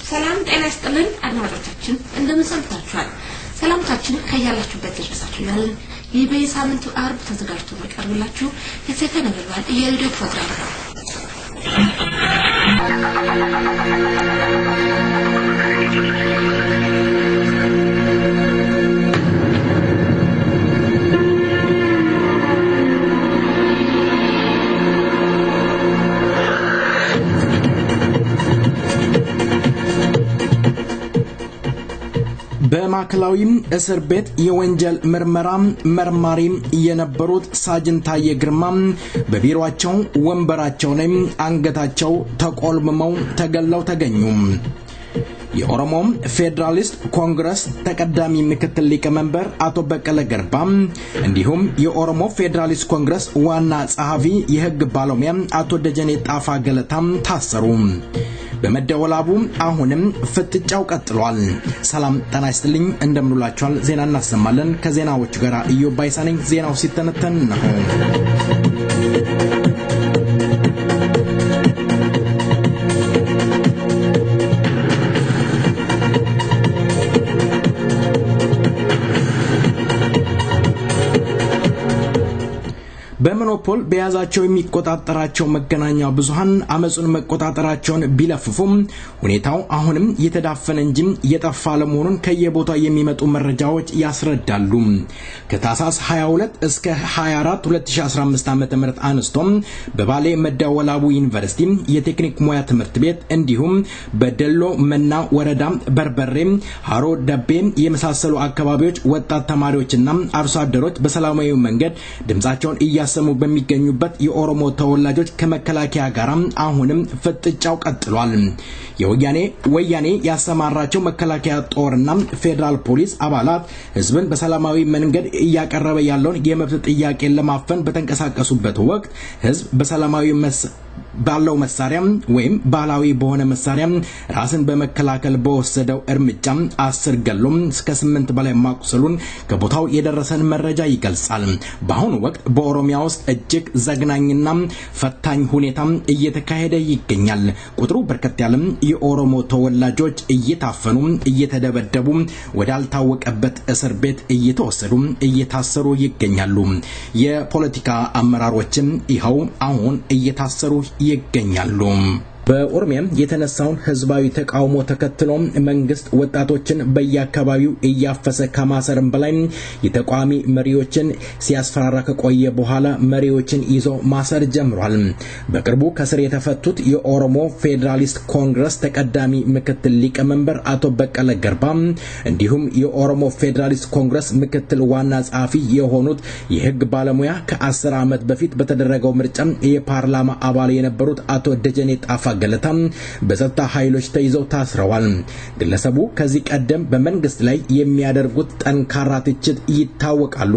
ሰላም ጤና ይስጥልን አድማጮቻችን እንደምን ሰንብታችኋል? ሰላምታችን ከያላችሁበት ድረሳችሁ ያለን የበየሳምንቱ አርብ ተዘጋጅቶ መቀርብላችሁ የሰከ ነበልባል የሬዲዮ ፕሮግራም ነው። በማዕከላዊ እስር ቤት የወንጀል ምርመራ መርማሪ የነበሩት ሳጅን ታዬ ግርማ በቢሮአቸው ወንበራቸው ላይ አንገታቸው ተቆልምመው ተገለው ተገኙ። የኦሮሞ ፌደራሊስት ኮንግረስ ተቀዳሚ ምክትል ሊቀመንበር አቶ በቀለ ገርባ እንዲሁም የኦሮሞ ፌደራሊስት ኮንግረስ ዋና ጸሐፊ የህግ ባለሙያ አቶ ደጀኔ ጣፋ ገለታም ታሰሩ። በመደወላቡ አሁንም ፍጥጫው ቀጥሏል። ሰላም ጤና ይስጥልኝ እንደምንላችኋል። ዜና እናሰማለን። ከዜናዎቹ ጋር ኢዮባይሳነኝ ዜናው ሲተነተን ነው። በሞኖፖል በያዛቸው የሚቆጣጣራቸው መገናኛ ብዙሃን አመጹን መቆጣጣራቸውን ቢለፍፉም ሁኔታው አሁንም የተዳፈነ እንጂ የጠፋ ለመሆኑን ከየቦታው የሚመጡ መረጃዎች ያስረዳሉ። ከታሳስ 22 እስከ 24 2015 ዓ.ም አንስቶም በባሌ መደወላቡ ዩኒቨርሲቲ የቴክኒክ ሙያ ትምህርት ቤት እንዲሁም በደሎ መና ወረዳ በርበሬ ሃሮ ደቤ የመሳሰሉ አካባቢዎች ወጣት ተማሪዎችና አርሶ አደሮች በሰላማዊ መንገድ ድምጻቸውን እያሰሙ በሚገኙበት የኦሮሞ ተወላጆች ከመከላከያ ጋር አሁንም ፍጥጫው ቀጥሏል። ወያኔ ያሰማራቸው መከላከያ ጦርና ፌደራል ፖሊስ አባላት ህዝብን በሰላማዊ መንገድ ያቀረበ ያለውን የመብት ጥያቄ ለማፈን በተንቀሳቀሱበት ወቅት ህዝብ በሰላማዊ ባለው መሳሪያ ወይም ባላዊ በሆነ መሳሪያ ራስን በመከላከል በወሰደው እርምጃ 10 ገሎም እስከ 8 በላይ ማቁሰሉን ከቦታው የደረሰን መረጃ ይገልጻል። በአሁኑ ወቅት በኦሮሚያ ውስጥ እጅግ ዘግናኝና ፈታኝ ሁኔታ እየተካሄደ ይገኛል። ቁጥሩ በርከት ያለ የኦሮሞ ተወላጆች እየታፈኑ እየተደበደቡ ወዳልታወቀበት እስር ቤት እየተወሰዱ እየታሰሩ ይገኛሉ። የፖለቲካ አመራሮችም ይኸው አሁን እየታሰሩ ይገኛሉ። በኦሮሚያ የተነሳውን ህዝባዊ ተቃውሞ ተከትሎ መንግስት ወጣቶችን በየአካባቢው እያፈሰ ከማሰርም በላይ የተቃዋሚ መሪዎችን ሲያስፈራራ ከቆየ በኋላ መሪዎችን ይዞ ማሰር ጀምሯል። በቅርቡ ከስር የተፈቱት የኦሮሞ ፌደራሊስት ኮንግረስ ተቀዳሚ ምክትል ሊቀመንበር አቶ በቀለ ገርባ እንዲሁም የኦሮሞ ፌደራሊስት ኮንግረስ ምክትል ዋና ጸሐፊ የሆኑት የህግ ባለሙያ ከ10 ዓመት በፊት በተደረገው ምርጫ የፓርላማ አባል የነበሩት አቶ ደጀኔ ጣፋ ገለታ በጸጥታ ኃይሎች ተይዘው ታስረዋል። ግለሰቡ ከዚህ ቀደም በመንግስት ላይ የሚያደርጉት ጠንካራ ትችት ይታወቃሉ።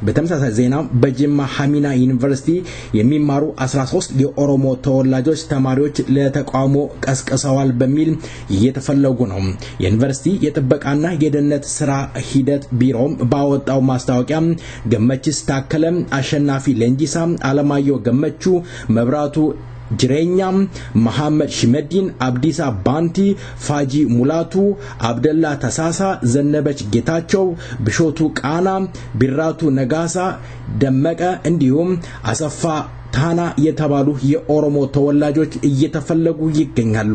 በተመሳሳይ ዜና በጅማ ሐሚና ዩኒቨርሲቲ የሚማሩ 13 የኦሮሞ ተወላጆች ተማሪዎች ለተቃውሞ ቀስቅሰዋል በሚል እየተፈለጉ ነው። የዩኒቨርሲቲ የጥበቃና የደህንነት ስራ ሂደት ቢሮ ባወጣው ማስታወቂያ ገመችስ ታከለ፣ አሸናፊ ለንጂሳ፣ አለማየሁ ገመቹ፣ መብራቱ ጅሬኛ፣ መሐመድ ሽመዲን፣ አብዲሳ ባንቲ፣ ፋጂ ሙላቱ፣ አብደላ ተሳሳ፣ ዘነበች ጌታቸው፣ ብሾቱ ቃና፣ ቢራቱ ነጋሳ፣ ደመቀ እንዲሁም አሰፋ ታና የተባሉ የኦሮሞ ተወላጆች እየተፈለጉ ይገኛሉ።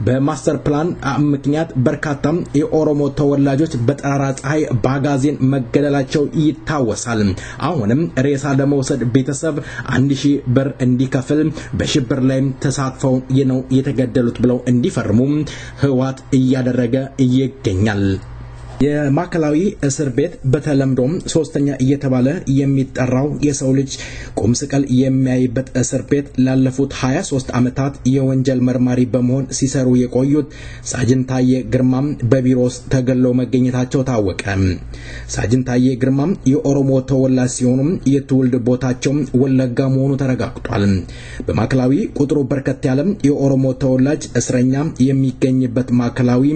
በማስተር ፕላን ምክንያት በርካታ የኦሮሞ ተወላጆች በጠራራ ፀሐይ ባጋዜን መገደላቸው ይታወሳል። አሁንም ሬሳ ለመውሰድ ቤተሰብ 1000 ብር እንዲከፍል በሽብር ላይ ተሳትፈው ነው የተገደሉት ብለው እንዲፈርሙ ህዋት እያደረገ ይገኛል። የማዕከላዊ እስር ቤት በተለምዶም ሶስተኛ እየተባለ የሚጠራው የሰው ልጅ ቁም ስቅል የሚያይበት እስር ቤት ላለፉት 23 ዓመታት የወንጀል መርማሪ በመሆን ሲሰሩ የቆዩት ሳጅን ታዬ ግርማ በቢሮ ውስጥ ተገለው መገኘታቸው ታወቀ። ሳጅን ታዬ ግርማ የኦሮሞ ተወላጅ ሲሆኑ የትውልድ ቦታቸው ወለጋ መሆኑ ተረጋግጧል። በማዕከላዊ ቁጥሩ በርከት ያለ የኦሮሞ ተወላጅ እስረኛ የሚገኝበት ማዕከላዊ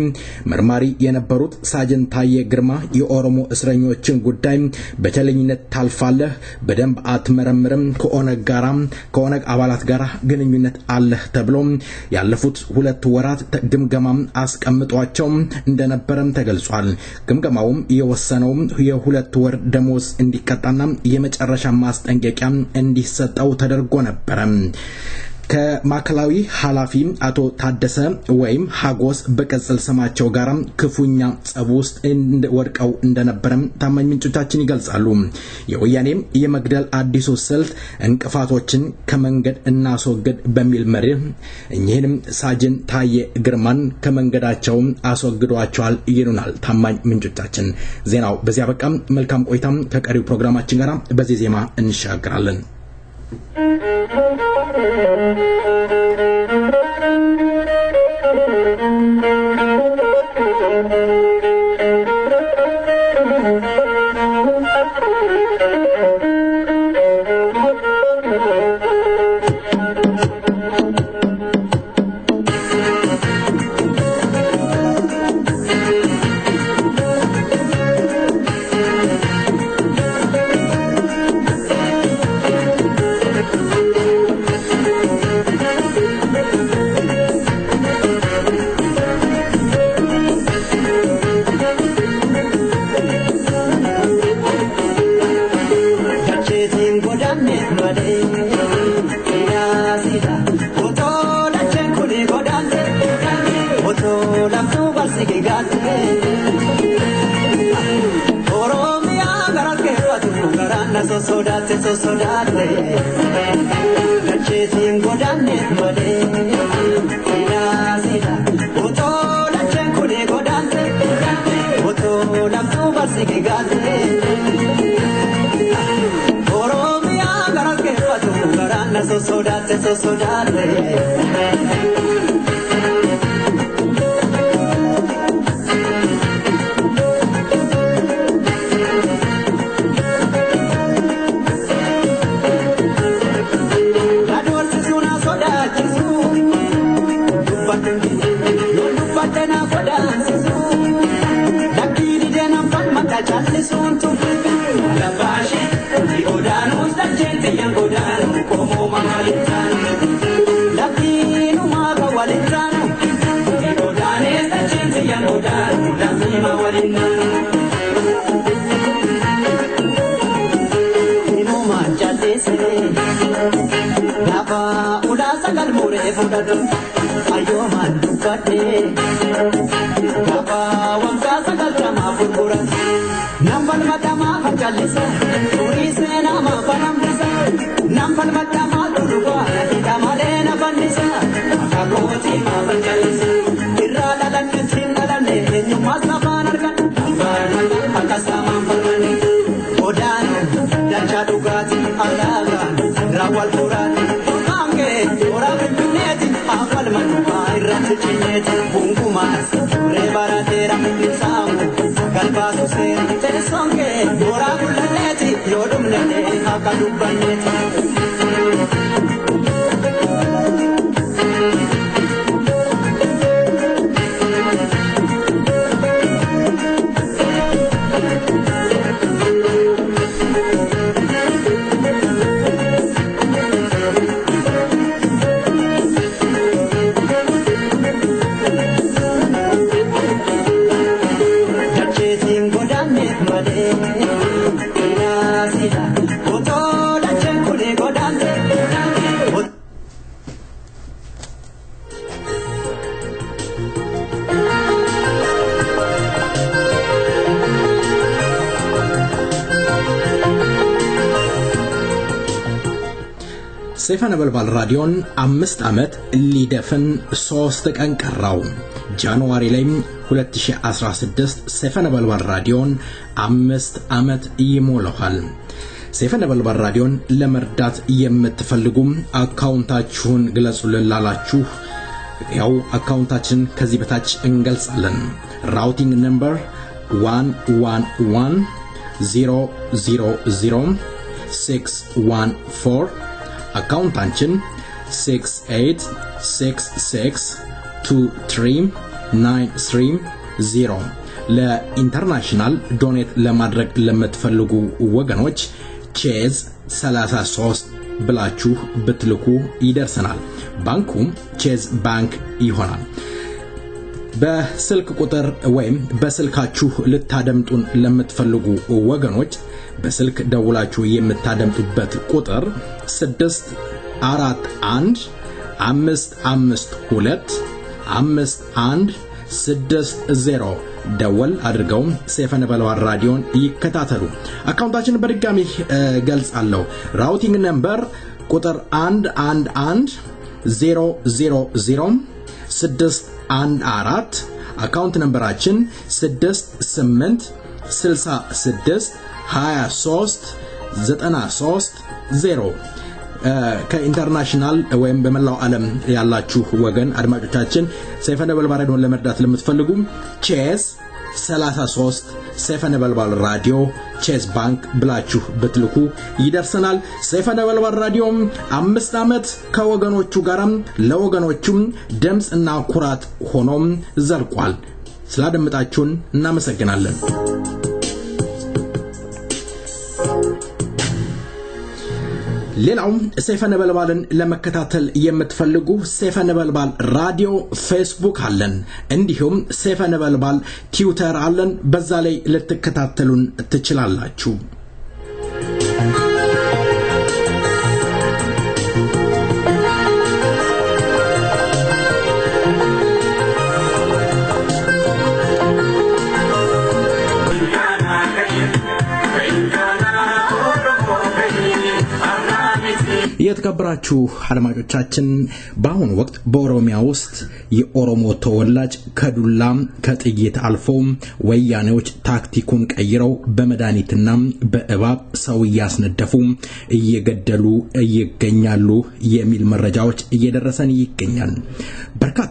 መርማሪ የነበሩት ሳጅን ታዬ ግርማ የኦሮሞ እስረኞችን ጉዳይ በተለኝነት ታልፋለህ፣ በደንብ አትመረምርም፣ ከኦነግ አባላት ጋር ግንኙነት አለህ ተብሎ ያለፉት 2 ወራት ግምገማም አስቀምጧቸው እንደነበረም ተገልጿል። ግምገማውም የወሰነው የ2 ወር ደሞዝ እንዲቀጣና የመጨረሻ ማስጠንቀቂያ እንዲሰጠው ተደርጎ ነበር። ከማከላዊ ሐላፊ አቶ ታደሰ ወይም ሀጎስ በቀጽል ስማቸው ጋር ክፉኛ ጸብ ውስጥ ወድቀው እንደነበረም ታማኝ ምንጮቻችን ይገልጻሉ። የወያኔም የመግደል አዲሱ ስልት እንቅፋቶችን ከመንገድ እናስወግድ በሚል መርህ እኚህንም ሳጅን ታዬ ግርማን ከመንገዳቸው አስወግዷቸዋል ይሉናል ታማኝ ምንጮቻችን። ዜናው በዚያ በቃ። መልካም ቆይታም ከቀሪው ፕሮግራማችን ጋር በዚህ ዜማ እንሻገራለን። ሰይፈ ነበልባል ራዲዮን 5 ዓመት ሊደፍን 3 ቀን ቀራው። ጃንዋሪ ላይ 2016 ሰይፈ ነበልባል ራዲዮን 5 ዓመት ይሞላዋል። ሰይፈ ነበልባል ራዲዮን ለመርዳት የምትፈልጉ አካውንታችሁን ግለጹልን ላላችሁ ያው አካውንታችን ከዚህ በታች እንገልጻለን። ራውቲንግ ነምበር 111000 አካውንታችን 6866239330 ለኢንተርናሽናል ዶኔት ለማድረግ ለምትፈልጉ ወገኖች ቼዝ 33 ብላችሁ ብትልኩ ይደርሰናል። ባንኩም ቼዝ ባንክ ይሆናል። በስልክ ቁጥር ወይም በስልካችሁ ልታደምጡን ለምትፈልጉ ወገኖች በስልክ ደውላችሁ የምታደምጡበት ቁጥር 641-552-5160 ደወል አድርገው ሰይፈ ነበልባል ራዲዮን ይከታተሉ። አካውንታችን በድጋሚ ገልጻለሁ። ራውቲንግ ነምበር ቁጥር 111000 አካውንት ነምበራችን 6866239330 ከኢንተርናሽናል ወይም በመላው ዓለም ያላችሁ ወገን አድማጮቻችን ሰይፈ ነበልባል ራዲዮን ለመርዳት ለምትፈልጉ ቼዝ 33 ሰይፈ ነበልባል ራዲዮ ቼዝ ባንክ ብላችሁ ብትልኩ ይደርሰናል። ሰይፈ ነበልባል ራዲዮ 5 ዓመት ከወገኖቹ ጋርም ለወገኖቹም ድምጽና ኩራት ሆኖም ዘልቋል። ስላደመጣችሁን እናመሰግናለን። ሌላው ሰይፈ ነበልባልን ለመከታተል የምትፈልጉ ሰይፈ ነበልባል ራዲዮ ፌስቡክ አለን። እንዲሁም ሰይፈ ነበልባል ትዊተር አለን። በዛ ላይ ልትከታተሉን ትችላላችሁ። የተከበራችሁ አድማጮቻችን በአሁኑ ወቅት በኦሮሚያ ውስጥ የኦሮሞ ተወላጅ ከዱላ ከጥይት አልፎ ወያኔዎች ታክቲኩን ቀይረው በመድኃኒትና በእባብ ሰው ያስነደፉ እየገደሉ ይገኛሉ የሚል መረጃዎች እየደረሰን ይገኛል። በርካታ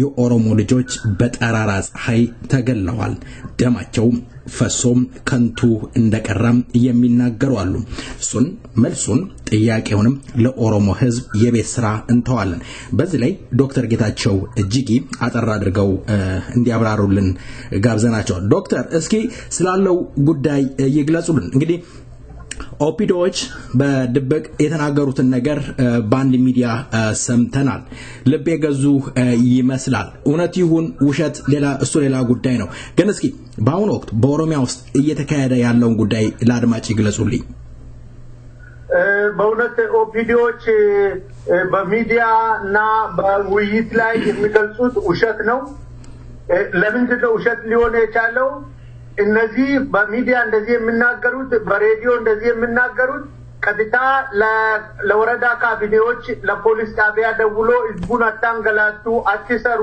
የኦሮሞ ልጆች በጠራራ ፀሐይ ተገለዋል። ደማቸው ፈሶም ከንቱ እንደቀራም የሚናገሩ አሉ። እሱን መልሱን ጥያቄውንም ለኦሮሞ ህዝብ የቤት ስራ እንተዋለን። በዚህ ላይ ዶክተር ጌታቸው እጅጊ አጠር አድርገው እንዲያብራሩልን ጋብዘናቸው። ዶክተር እስኪ ስላለው ጉዳይ ይግለጹልን። እንግዲህ ኦፒዶዎች በድብቅ የተናገሩትን ነገር ባንድ ሚዲያ ሰምተናል። ልብ የገዙ ይመስላል። እውነት ይሁን ውሸት ሌላ ጉዳይ ነው። ግን እስኪ በአሁኑ ወቅት በኦሮሚያ ውስጥ እየተካሄደ ያለውን ጉዳይ ለአድማጭ ይግለጹልኝ። በእውነት ኦፒዲዎች በሚዲያና በውይይት ላይ የሚገልጹት ውሸት ነው። ለምንድን ነው ውሸት ሊሆን የቻለው? እነዚህ በሚዲያ እንደዚህ የሚናገሩት በሬዲዮ እንደዚህ የሚናገሩት ቀጥታ ለወረዳ ካቢኔዎች ለፖሊስ ጣቢያ ደውሎ ህዝቡን አታንገላቱ፣ አትሰሩ፣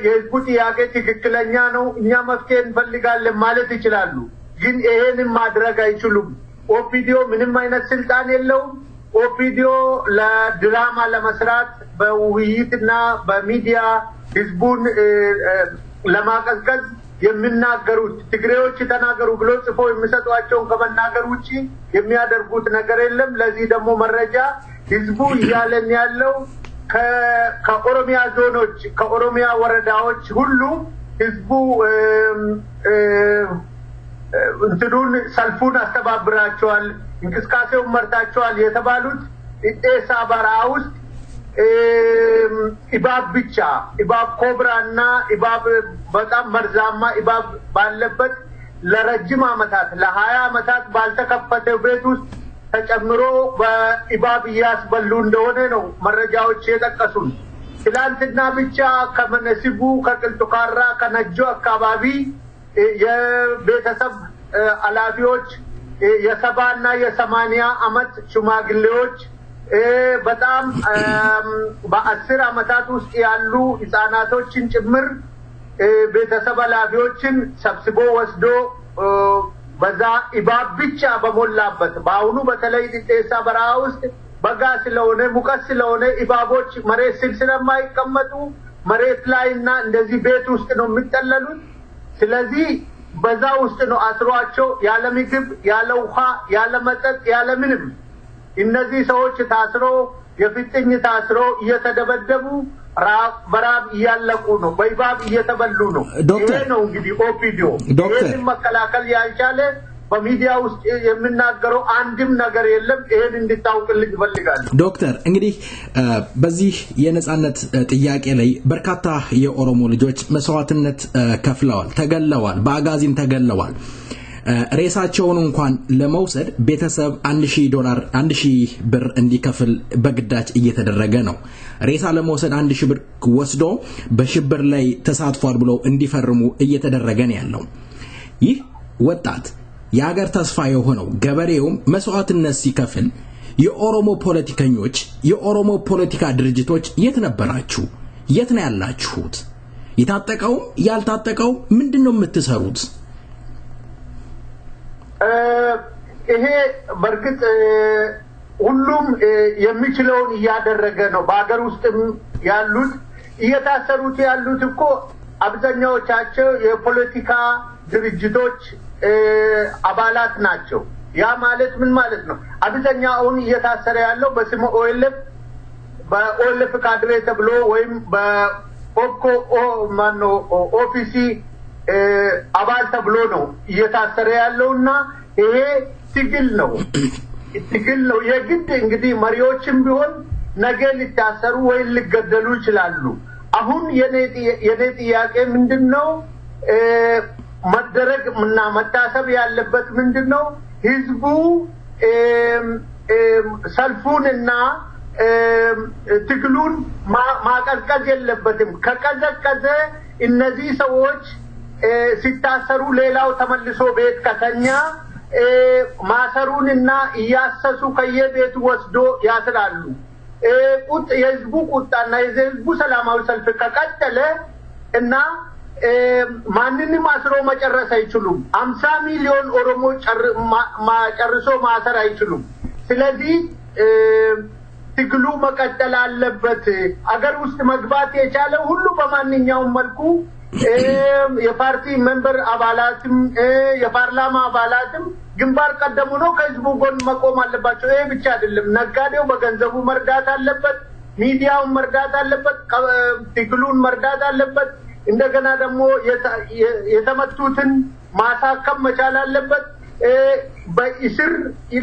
የህዝቡ ጥያቄ ትክክለኛ ነው፣ እኛ መፍትሄ እንፈልጋለን ማለት ይችላሉ። ግን ይሄንን ማድረግ አይችሉም። ኦፒዲዮ ምንም አይነት ስልጣን የለውም። ኦፒዲዮ ለድራማ ለመስራት በውይይትና በሚዲያ ህዝቡን ለማቀዝቀዝ የሚናገሩት ትግሬዎች ተናገሩ ብሎ ጽፎ የሚሰጧቸውን ከመናገር ውጪ የሚያደርጉት ነገር የለም። ለዚህ ደግሞ መረጃ ህዝቡ እያለን ያለው ከኦሮሚያ ዞኖች ከኦሮሚያ ወረዳዎች ሁሉ ህዝቡ እንትኑን ሰልፉን አስተባብራቸዋል፣ እንቅስቃሴውን መርታቸዋል የተባሉት ኢጤሳ በረሃ ውስጥ ኢባብ ብቻ ኢባብ ኮብራና ኢባብ በጣም መርዛማ ኢባብ ባለበት ለረጅም አመታት ለ20 አመታት ባልተከፈተው ቤት ውስጥ ተጨምሮ በኢባብ ያስበሉ እንደሆነ ነው መረጃዎች የጠቀሱን። ትላንትና ብቻ ከመነሲቡ ከቅልጡካራ ከነጆ አካባቢ የቤተሰብ አላፊዎች የ70 እና የ80 አመት ሽማግሌዎች በጣም በ10 አመታት ውስጥ ያሉ ህፃናቶችን ጭምር ቤተሰብ አላፊዎችን ሰብስቦ ወስዶ በዛ ኢባብ ብቻ በሞላበት በአሁኑ በተለይ ኢጤሳ በረሃ ውስጥ በጋ ስለሆነ ሙቀት ስለሆነ ኢባቦች መሬት ስር ስለማይቀመጡ መሬት ላይና እንደዚህ ቤት ውስጥ ነው የሚጠለሉት። ስለዚህ በዛ ውስጥ ነው አስሯቸው ያለ ምግብ ያለ ውሃ ያለ መጠጥ ያለ ምንም እነዚህ ሰዎች ታስሮ የፍጥኝ ታስሮ እየተደበደቡ በራብ እያለቁ ነው በይባብ እየተበሉ ነው ይሄ ነው እንግዲህ ኦፒዲዮ ይሄን መከላከል ያልቻለ በሚዲያ ውስጥ የምናገረው አንድም ነገር የለም ይሄን እንድታውቁልኝ ፈልጋለሁ ዶክተር እንግዲህ በዚህ የነጻነት ጥያቄ ላይ በርካታ የኦሮሞ ልጆች መስዋዕትነት ከፍለዋል ተገለዋል በአጋዚም ተገለዋል ሬሳቸውን እንኳን ለመውሰድ ቤተሰብ $1000 ብር እንዲከፍል በግዳጅ እየተደረገ ነው ሬሳ ለመውሰድ $1000 ብር ወስዶ በሽብር ላይ ተሳትፏል ብለው እንዲፈርሙ እየተደረገ ነው ያለው ይህ ወጣት የሀገር ተስፋ የሆነው ገበሬውም መስዋዕትነት ሲከፍል የኦሮሞ ፖለቲከኞች የኦሮሞ ፖለቲካ ድርጅቶች የት ነበራችሁ የት ነው ያላችሁት የታጠቀው ያልታጠቀው ምንድነው የምትሰሩት ይሄ በርግጥ ሁሉም የሚችለውን ያደረገ ነው በአገር ውስጥም ያሉት እየታሰሩት ያሉት እኮ አብዛኛዎቻቸው የፖለቲካ ድርጅቶች አባላት ናቸው ያ ማለት ምን ማለት ነው አብዛኛውን እየታሰረ ያለው በስሙ ኦኤልኤፍ ካድሬ ተብሎ ወይም በኦፕኮ ማኖ ኦፊሲ አባል ተብሎ ነው እየታሰረ ያለውና ይሄ ትግል ነው የግድ እንግዲህ መሪዎችም ቢሆን ነገ ሊታሰሩ ወይ ሊገደሉ ይችላሉ አሁን የኔ ጥያቄ ምንድነው መደረግና መታሰብ ያለበት ምንድነው ህዝቡ ሰልፉንና ትግሉን ማቀዝቀዝ የለበትም ከቀዘቀዘ እነዚህ ሰዎች ሲታሰሩ ሌላው ተመልሶ ቤት ከተኛ ማሰሩንና ያሰሱ ከየቤቱ ወስዶ ያስራሉ የህዝቡ ቁጣና የህዝቡ ሰላማዊ ሰልፍ ከቀጠለ እና ማንንም አስሮ መጨረስ አይችሉም 50 ሚሊዮን ኦሮሞ ጨርሶ ማሰር አይችሉም ስለዚህ ትግሉ መቀጠል አለበት አገር ውስጥ መግባት የቻለ ሁሉ በማንኛውም መልኩ የፓርቲ ሜምበር አባላትም የፓርላማ አባላትም ግንባር ቀደሙ ነው ከህዝቡ ጎን መቆም አለባቸው ይሄ ብቻ አይደለም ነጋዴው በገንዘቡ መርዳት አለበት ሚዲያው መርዳት አለበት ትግሉን መርዳት አለበት እንደገና ደግሞ የተመቱትን ማሳከም መቻል አለበት በእስር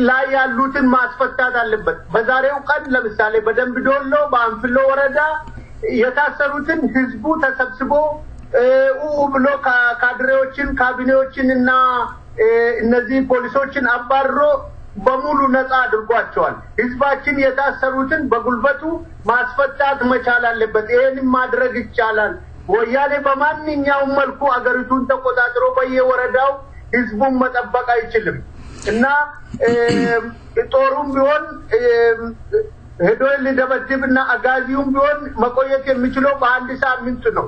ላይ ያሉትን ማስፈታት አለበት በዛሬው ቀን ለምሳሌ በደንብ ዶሎ በአንፍሎ ወረዳ የታሰሩትን ህዝቡ ተሰብስቦ ብሎ ካድሬዎችን ካቢኔዎችንና እነዚህ ፖሊሶችን አባሮ በሙሉ ነፃ አድርጓቸዋል ህዝባችን የታሰሩትን በጉልበቱ ማስፈታት መቻል አለበት ይሄን ማድረግ ይቻላል ወያኔ በማንኛውም መልኩ አገሪቱን ተቆጣጥሮ በየወረዳው ህዝቡን መጠበቅ አይችልም እና ጦሩም ቢሆን ሄዶ ለደበድብና አጋዚውም ቢሆን መቆየት የሚችለው በአንድ ሳምንት ነው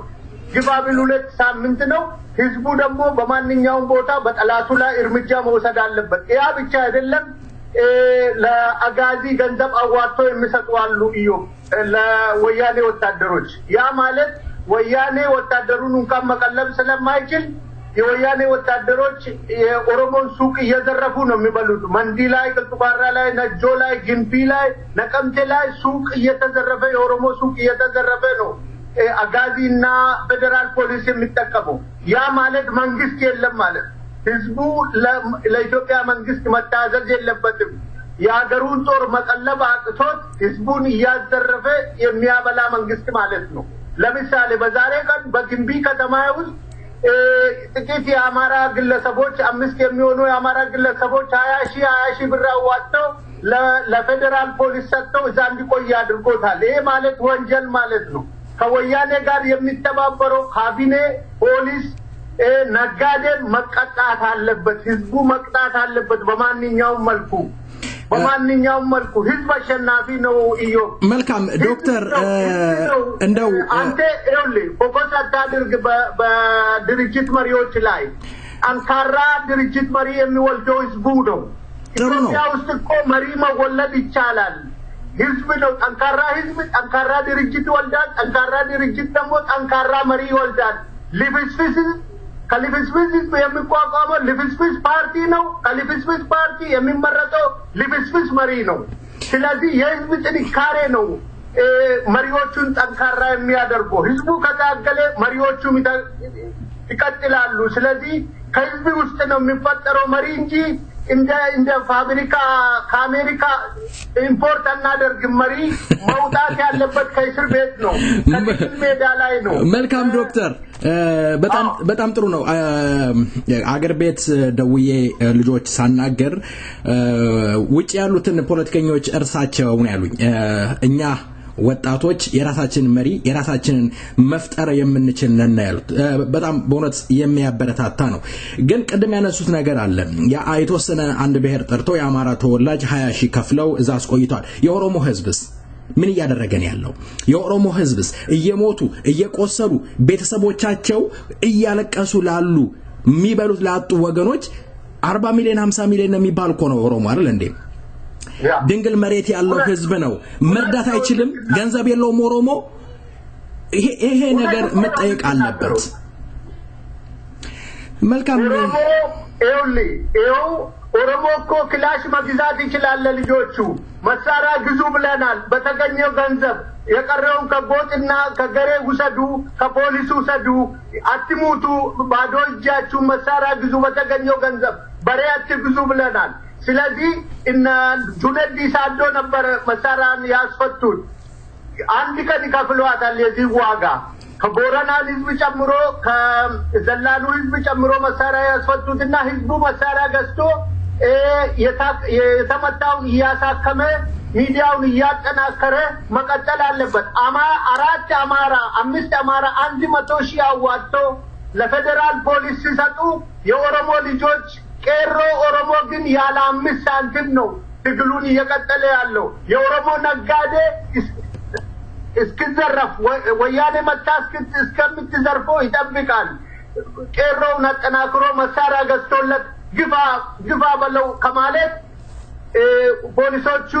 ግባብል 2 ሳምንት ነው ህዝቡ ደግሞ በማንኛውም ቦታ በጠላቱ ላይ እርምጃ መውሰድ አለበት ያ ብቻ አይደለም ለአጋዚ ገንዘብ አዋጥቶ የሚሰጡ አሉ ለወያኔ ወታደሮች ያ ማለት ወያኔ ወታደሩን እንኳን መቀለብ ስለማይችል የወያኔ ወታደሮች የኦሮሞን ሱቅ እየዘረፉ ነው የሚበሉት መንዲ ላይ ቅጥባራ ላይ ነጆ ላይ ግንቢ ላይ ነቀምቴ ላይ ሱቅ እየተዘረፈ የኦሮሞ ሱቅ እየተዘረፈ ነው አጋዚና ፌደራል ፖሊስ የሚጠቀመው ያ ማለት መንግስት የለም ማለት ህዝቡ ለኢትዮጵያ መንግስት መታዘዝ የለበትም የሀገሩን ጦር መቀለብ አቅቶት ህዝቡን እያዘረፈ የሚያበላ መንግስት ማለት ነው ለምሳሌ በዛሬ ቀን በግንቢ ከተማ ውስጥ ጥቂት የአማራ ግለሰቦች 5 የሚሆኑ የአማራ ግለሰቦች 20,000 ብር አዋጥተው ለፌደራል ፖሊስ ሰጥተው እዛ እንዲቆይ አድርጎታል ይሄ ማለት ወንጀል ማለት ነው ከወያኔ ጋር የሚተባበረው ካቢኔ ፖሊስ ነጋዴ መቀጣት አለበት ህዝቡ መቅጣት አለበት በማንኛውም መልኩ ህዝብ አሸናፊ ነው እዩ መልካም ዶክተር እንደው አንተ ፎከስ አታድርግ በድርጅት መሪዎች ላይ አንካራ ድርጅት መሪ የሚወልደው ህዝቡ ነው ኢትዮጵያ ውስጥ እኮ መሪ መወለድ ይቻላል ህዝብ ነው ጠንካራ ህዝብ ጠንካራ ድርጅት ይወልዳል ጠንካራ ድርጅት ደግሞ ጠንካራ መሪ ይወልዳል ሊፍስፍስ ከሊፍስፍስ የሚቋቋመው ሊፍስፍስ ፓርቲ ነው ከሊፍስፍስ ፓርቲ የሚመረጠው ሊፍስፍስ መሪ ነው ስለዚህ የህዝብ ጥንካሬ ነው መሪዎቹን ጠንካራ የሚያደርገው ህዝቡ ከታገለ መሪዎቹም ይቀጥላሉ ስለዚህ ከህዝብ ውስጥ ነው የሚፈጠረው መሪ እንጂ እንደ ፋብሪካ ከአሜሪካ ኢምፖርት እናደርግ መሪ መውጣት ያለበት ከእስር ቤት ነው ከሜዳ ላይ ነው መልካም ዶክተር በጣም ጥሩ ነው አገር ቤት ደውዬ ልጆች ሳናገር ውጪ ያሉትን ፖለቲከኞች እርሳቸው ነው ያሉኝ እኛ ወጣቶች የራሳችን መሪ የራሳችንን መፍጠር የምንችል ነን ያሉት በጣም በእውነት የሚያበረታታ ነው ግን ቀደም ያነሱት ነገር አለ ያ የተወሰነ አንድ ብሔር ጠርቶ የአማራ ተወላጅ 20 ሺህ ከፍለው እዛ አስቆይቷል የኦሮሞ ህዝብስ ምን እያደረገን ያለው የኦሮሞ ህዝብስ እየሞቱ እየቆሰሉ ቤተሰቦቻቸው እያለቀሱ ላሉ የሚበሉት ላጡ ወገኖች 40 ሚሊዮን 50 ሚሊዮን የሚባል እኮ ነው ኦሮሞ አይደል እንዴ ድንግል መሬት ያለው ህዝብ ነው መርዳት አይችልም ገንዘብ የለውም ኦሮሞ ይሄ ነገር መጠየቅ አለበት መልካም ኦሮሞ እኮ ክላሽ መግዛት ይችላል ልጆቹ መሳሪያ ግዙ ብለናል በተገኘው ገንዘብ የቀረውን ከቦጥና ከገሬ ውሰዱ ከፖሊሱ ውሰዱ አትሙቱ ባዶ እጃችሁ መሳሪያ ግዙ በተገኘው ገንዘብ በሬ አትግዙ ብለናል ስለዚህ እና ጁነዲ ሳዶ ነበር መሳሪያን ያስፈቱት አንድ ቀን ይከፍሏታል የዚህ ዋጋ ከቦረና ህዝብ ጨምሮ ከዘላሉ ህዝብ ጨምሮ መሳሪያ ያስፈቱትና ህዝቡ መሳሪያ ገዝቶ የተመታውን ያሳከመ ሚዲያውን ያጠናከረ መቀጠል አለበት አራት አማራ 5 አማራ 100 ሺህ አዋጥቶ ለፌደራል ፖሊስ ሲሰጡ የኦሮሞ ልጆች ቄሮ ኦሮሞ ግን ያለ 5 ሳንቲም ነው ትግሉን እየቀጠለ ያለው የኦሮሞ ነጋዴ እስከዘረፍ ወያኔ መታስክ እስከምትዘርፈው ይጠብቃል ቄሮውን አጠናክሮ መሳሪያ ገዝቶለት ግፋ በለው ከማለት ፖሊሶቹ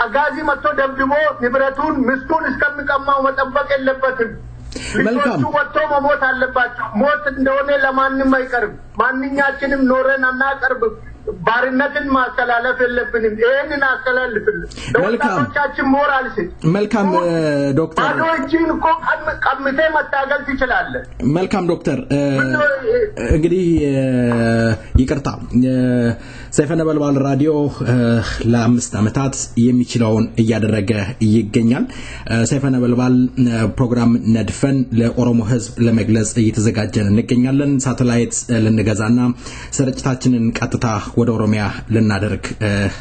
አጋዚ መጥቶ ደብድቦ ንብረቱን ምስቱን እስከሚቀማው መጠበቅ የለበትም መልካም ወጥቶ መሞት አለባቸው ሞት እንደሆነ ለማንም አይቀርም ማንኛችንም ኖረን አናቀርብ ባርነትን ማስተላለፍ የለብንም ይሄንን አስተላልፍልን ለወጣቶቻችን ሞራል ሲል መልካም ዶክተር አዶጂን እኮ ቀምቴ መታገል ትችላለህ መልካም ዶክተር እንግዲህ ይቅርታ ሰይፈ ነበልባል ራዲዮ ለ5 አመታት የሚችለውን እያደረገ ይገኛል ሰይፈ ነበልባል ፕሮግራም ነድፈን ለኦሮሞ ህዝብ ለመግለጽ እየተዘጋጀን እንገኛለን ሳተላይት ለንገዛና ስርጭታችንን ቀጥታ ወደ ኦሮሚያ ለናደርግ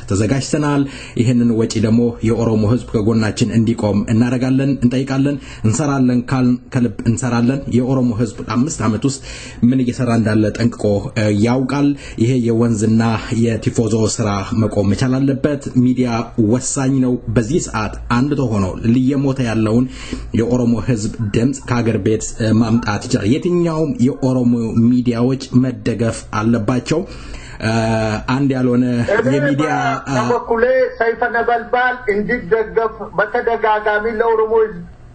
ተዘጋጅተናል ይሄንን ወጪ ደግሞ የኦሮሞ ህዝብ ከጎናችን እንዲቆም እናረጋለን እንጠይቃለን እንሰራለን ከልብ እንሰራለን የኦሮሞ ህዝብ 5 አመት ውስጥ ምን እየሰራ እንዳለ ጠንቅቆ ያውቃል ይሄ የወንዝና የቲፎዞ ስራ መቆም መቻል አለበት ሚዲያ ወሳኝ ነው በዚህ ሰዓት አንድ ተሆኖ ለየሞተ ያለውን የኦሮሞ ህዝብ ድምጽ ከሀገር ቤት ማምጣት ይችላል የትኛውም የኦሮሞ ሚዲያዎች መደገፍ አለባቸው አንድ ያልሆነ የሚዲያ በኩሌ ሰይፈ ነበልባል እንዲደገፍ በተደጋጋሚ ለኦሮሞ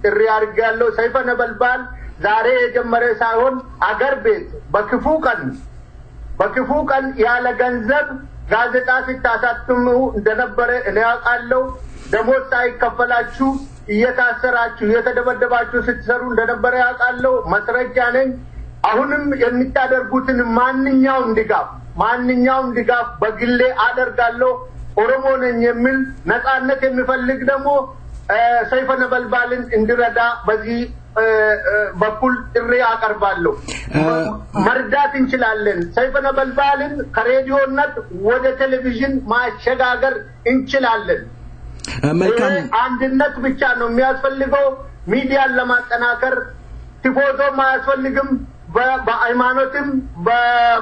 ጥሪ አድርጋለሁ ሰይፈ ነበልባል ዛሬ የጀመረ ሳይሆን አገር ቤት በክፉ ቀን ያለ ገንዘብ ጋዜጣ ሲታሳትሙ እንደነበረ እኔ አውቃለሁ ደሞዝ ሳይከፈላችሁ እየታሰራችሁ እየተደበደባችሁ ስትሰሩ እንደነበረ ያውቃለሁ መስረጃ ነኝ አሁንም የሚታደርጉትን ማንኛውም ድጋፍ በግሌ አደርጋለሁ ኦሮሞ ነኝ የሚል ነፃነት የሚፈልግ ደግሞ ሰይፈ ነበልባልን እንዲረዳ በዚህ በኩል ጥሪ አቀርባለሁ መርዳት እንችላለን ሰይፈ ነበልባልን ከሬዲዮነት ወደ ቴሌቪዥን ማሸጋገር እንችላለን መልካም አንድነት ብቻ ነው የሚያስፈልገው ሚዲያን ለማጠናከር ቲፎዞ ማያስፈልግም በሃይማኖትም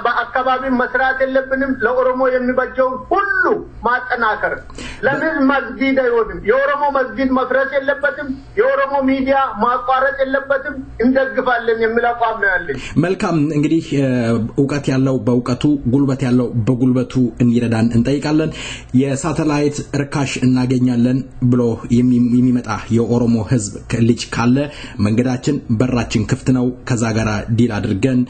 በአካባቢ መስራት የለብንም ለኦሮሞ የሚበጀው ሁሉ ማጠናከር ለምን መስጊድ አይሆንም የኦሮሞ መስጊድ መፍረስ የለበትም የኦሮሞ ሚዲያ ማቋረጥ የለበትም እንደግፋለን የሚል አቋም ነው ያለኝ መልካም እንግዲህ ዕውቀት ያለው በዕውቀቱ ጉልበት ያለው በጉልበቱ እንይረዳን እንጠይቃለን የሳተላይት ርካሽ እናገኛለን ብሎ የሚመጣ የኦሮሞ ህዝብ ልጅ ካለ መንገዳችን በራችን ክፍት ነው ከዛ ጋራ ዲል አድርገን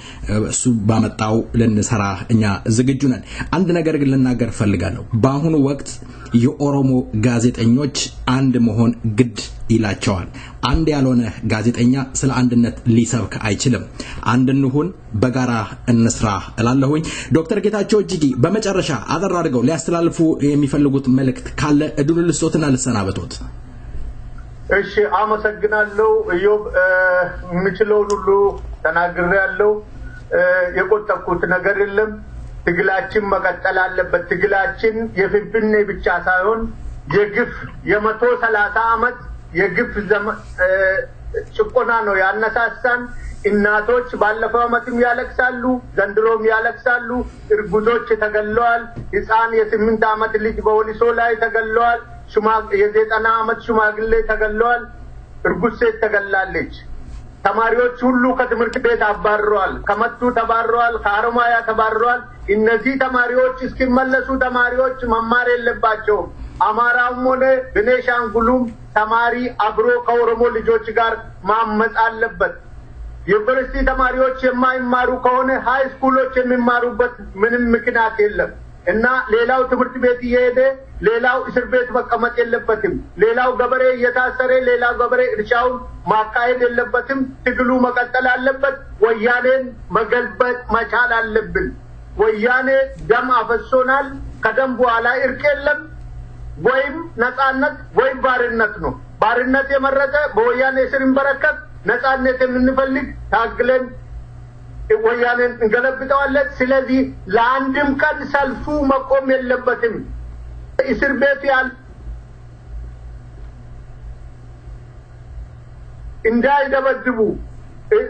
እሱ ባመጣው ለንሰራ እኛ ዝግጁ ነን አንድ ነገር ግን ልናገር ፈልጋለሁ በአሁኑ ወቅት የኦሮሞ ጋዜጠኞች አንድ መሆን ግድ ይላቸዋል። አንድ ያልሆነ ጋዜጠኛ ስለ አንድነት ሊሰብክ አይችልም። አንድ እንሁን፣ በጋራ እንስራ እላለሁኝ። ዶክተር ጌታቸው እጅጊ በመጨረሻ አጠር አድርገው ሊያስተላልፉ የሚፈልጉት መልእክት ካለ እድሉን ልስጦትና ልሰናበቶት። እሺ አመሰግናለሁ። ኢዮብ ምችለውን ሁሉ ተናግሬያለሁ። የቆጠቁት ነገር የለም። ትግላችን መቀጠል አለበት። ትግላችን የፍንፍኔ ብቻ ሳይሆን የግፍ የ130 ዓመት የግፍ ጭቆና ነው ያነሳሳን። እናቶች ባለፈው ዓመትም ያለቅሳሉ፣ ዘንድሮም ያለቅሳሉ። እርጉዞች ተገለዋል። ሕፃን የ8 ዓመት ልጅ በወሊሶ ላይ ተገለዋል። የ90 ዓመት ሽማግሌ ተገለዋል። እርጉዝ ሴት ተገላለች። ተማሪዎች ሁሉ ከትምህርት ቤት አባረዋል። ከመቱ ተባረዋል። ከአሮማያ ተባረዋል። እነዚህ ተማሪዎች እስኪመለሱ ተማሪዎች መማር የለባቸውም። አማራውም ሆነ ቤኒሻንጉሉም ተማሪ አብሮ ከኦሮሞ ልጆች ጋር ማመጽ አለበት። ዩኒቨርሲቲ ተማሪዎች የማይማሩ ከሆነ ሃይ ስኩሎች የሚማሩበት ምንም ምክንያት የለም እና ሌላው ትምህርት ቤት እየሄደ ሌላው እስር ቤት መቀመጥ የለበትም። ሌላው ገበሬ እየታሰረ ሌላው ገበሬ እርሻውን ማካሄድ የለበትም። ትግሉ መቀጠል አለበት። ወያኔን መገልበጥ መቻል አለብን። ወያኔ ደም አፈሶናል። ከደም በኋላ እርቅ የለም። ወይም ነፃነት ወይም ባርነት ነው። ባርነት የመረጠ በወያኔ ስር እንበረከት፣ ነፃነት የምንፈልግ ታግለን ወያኔን እንገለብጠዋለን። ስለዚህ ለአንድም ቀን ሰልፉ መቆም የለበትም። እስር ቤት ያለ እንዳይደበድቡ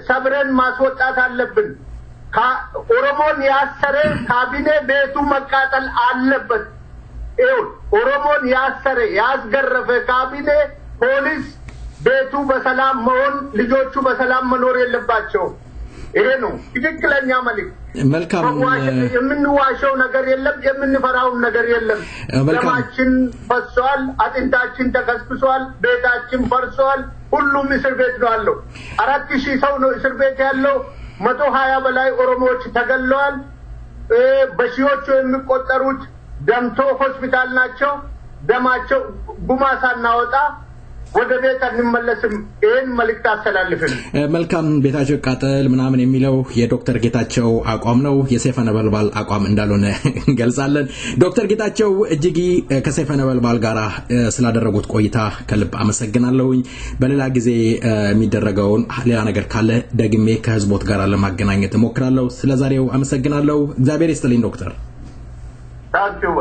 ሰብረን ማስወጣት አለብን። ኦሮሞን ያሰረ ካቢኔ ቤቱ መቃጠል አለበት። ኦሮሞን ያሰረ ያስገረፈ ካቢኔ ፖሊስ ቤቱ በሰላም መሆን፣ ልጆቹ በሰላም መኖር የለባቸው። ይሄ ነው ትክክለኛ መልእክት። መልካም የምንዋሸው ነገር የለም፣ የምንፈራው ነገር የለም። ደማችን ፈሷል፣ አጥንታችን ተከስክሷል፣ ቤታችን ፈርሷል። ሁሉም እስር ቤት ነው ያለው። 4000 ሰው ነው እስር ቤት ያለው። 120 በላይ ኦሮሞዎች ተገለዋል። በሺዎቹ የሚቆጠሩት ደምቶ ሆስፒታል ናቸው። ደማቸው ጉማሳ እናወጣ ወደ ቤት እንመለስም። ይሄን መልእክት አስተላልፈን መልካም ቤታቸው ቃጠል ምናምን የሚለው የዶክተር ጌታቸው አቋም ነው፣ የሰይፈ ነበልባል አቋም እንዳልሆነ እንገልጻለን። ዶክተር ጌታቸው እጅጊ ከሰይፈ ነበልባል ጋር ስላደረጉት ቆይታ ከልብ አመሰግናለሁኝ። በሌላ ጊዜ የሚደረገውን ሌላ ነገር ካለ ደግሜ ከህዝቦት ጋር ለማገናኘት እሞክራለሁ። ስለዛሬው አመሰግናለሁ። እግዚአብሔር ይስጥልኝ ዶክተር። ታንኪው።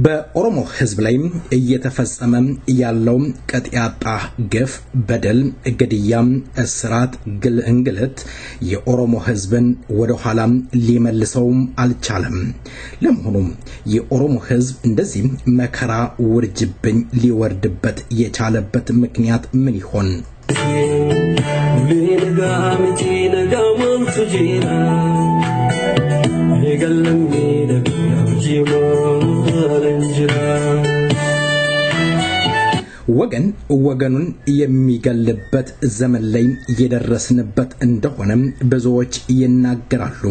በኦሮሞ ህዝብ ላይ እየተፈጸመ ያለው ቀጥያጣ ግፍ በደል ግድያ እስራት እንግልት የኦሮሞ ህዝብን ወደ ኋላ ሊመልሰው አልቻለም ለመሆኑ የኦሮሞ ህዝብ እንደዚህ መከራ ውርጅብኝ ሊወርድበት የቻለበት ምክንያት ምን ይሆን ወገን ወገኑን የሚገልበት ዘመን ላይ የደረስንበት እንደሆነ ብዙዎች ይናገራሉ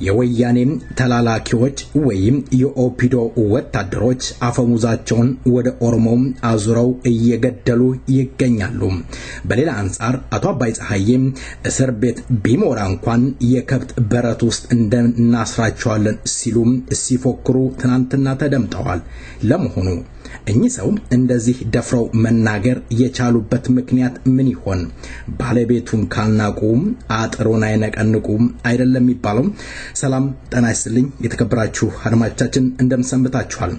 የወያኔ ተላላኪዎች ወይም የኦፒዶ ወታደሮች አፈሙዛቸውን ወደ ኦሮሞ አዙረው እየገደሉ ይገኛሉ በሌላ አንፃር አቶ አባይ ፀሐዬ እስር ቤት ቢሞራ እንኳን የከብት በረት ውስጥ እንደናስራቸዋለን ሲሉ ሲፎክሩ ትናንትና ተደምጠዋል ለመሆኑ እኚህ ሰው እንደዚህ ደፍረው መናገር የቻሉበት ምክንያት ምን ይሆን ባለቤቱን ካልናቁ አጥሩን አይነቀንቁም አይደለም የሚባለው ሰላም ጤና ይስጥልኝ የተከበራችሁ አድማጮቻችን እንደምሰንብታችኋል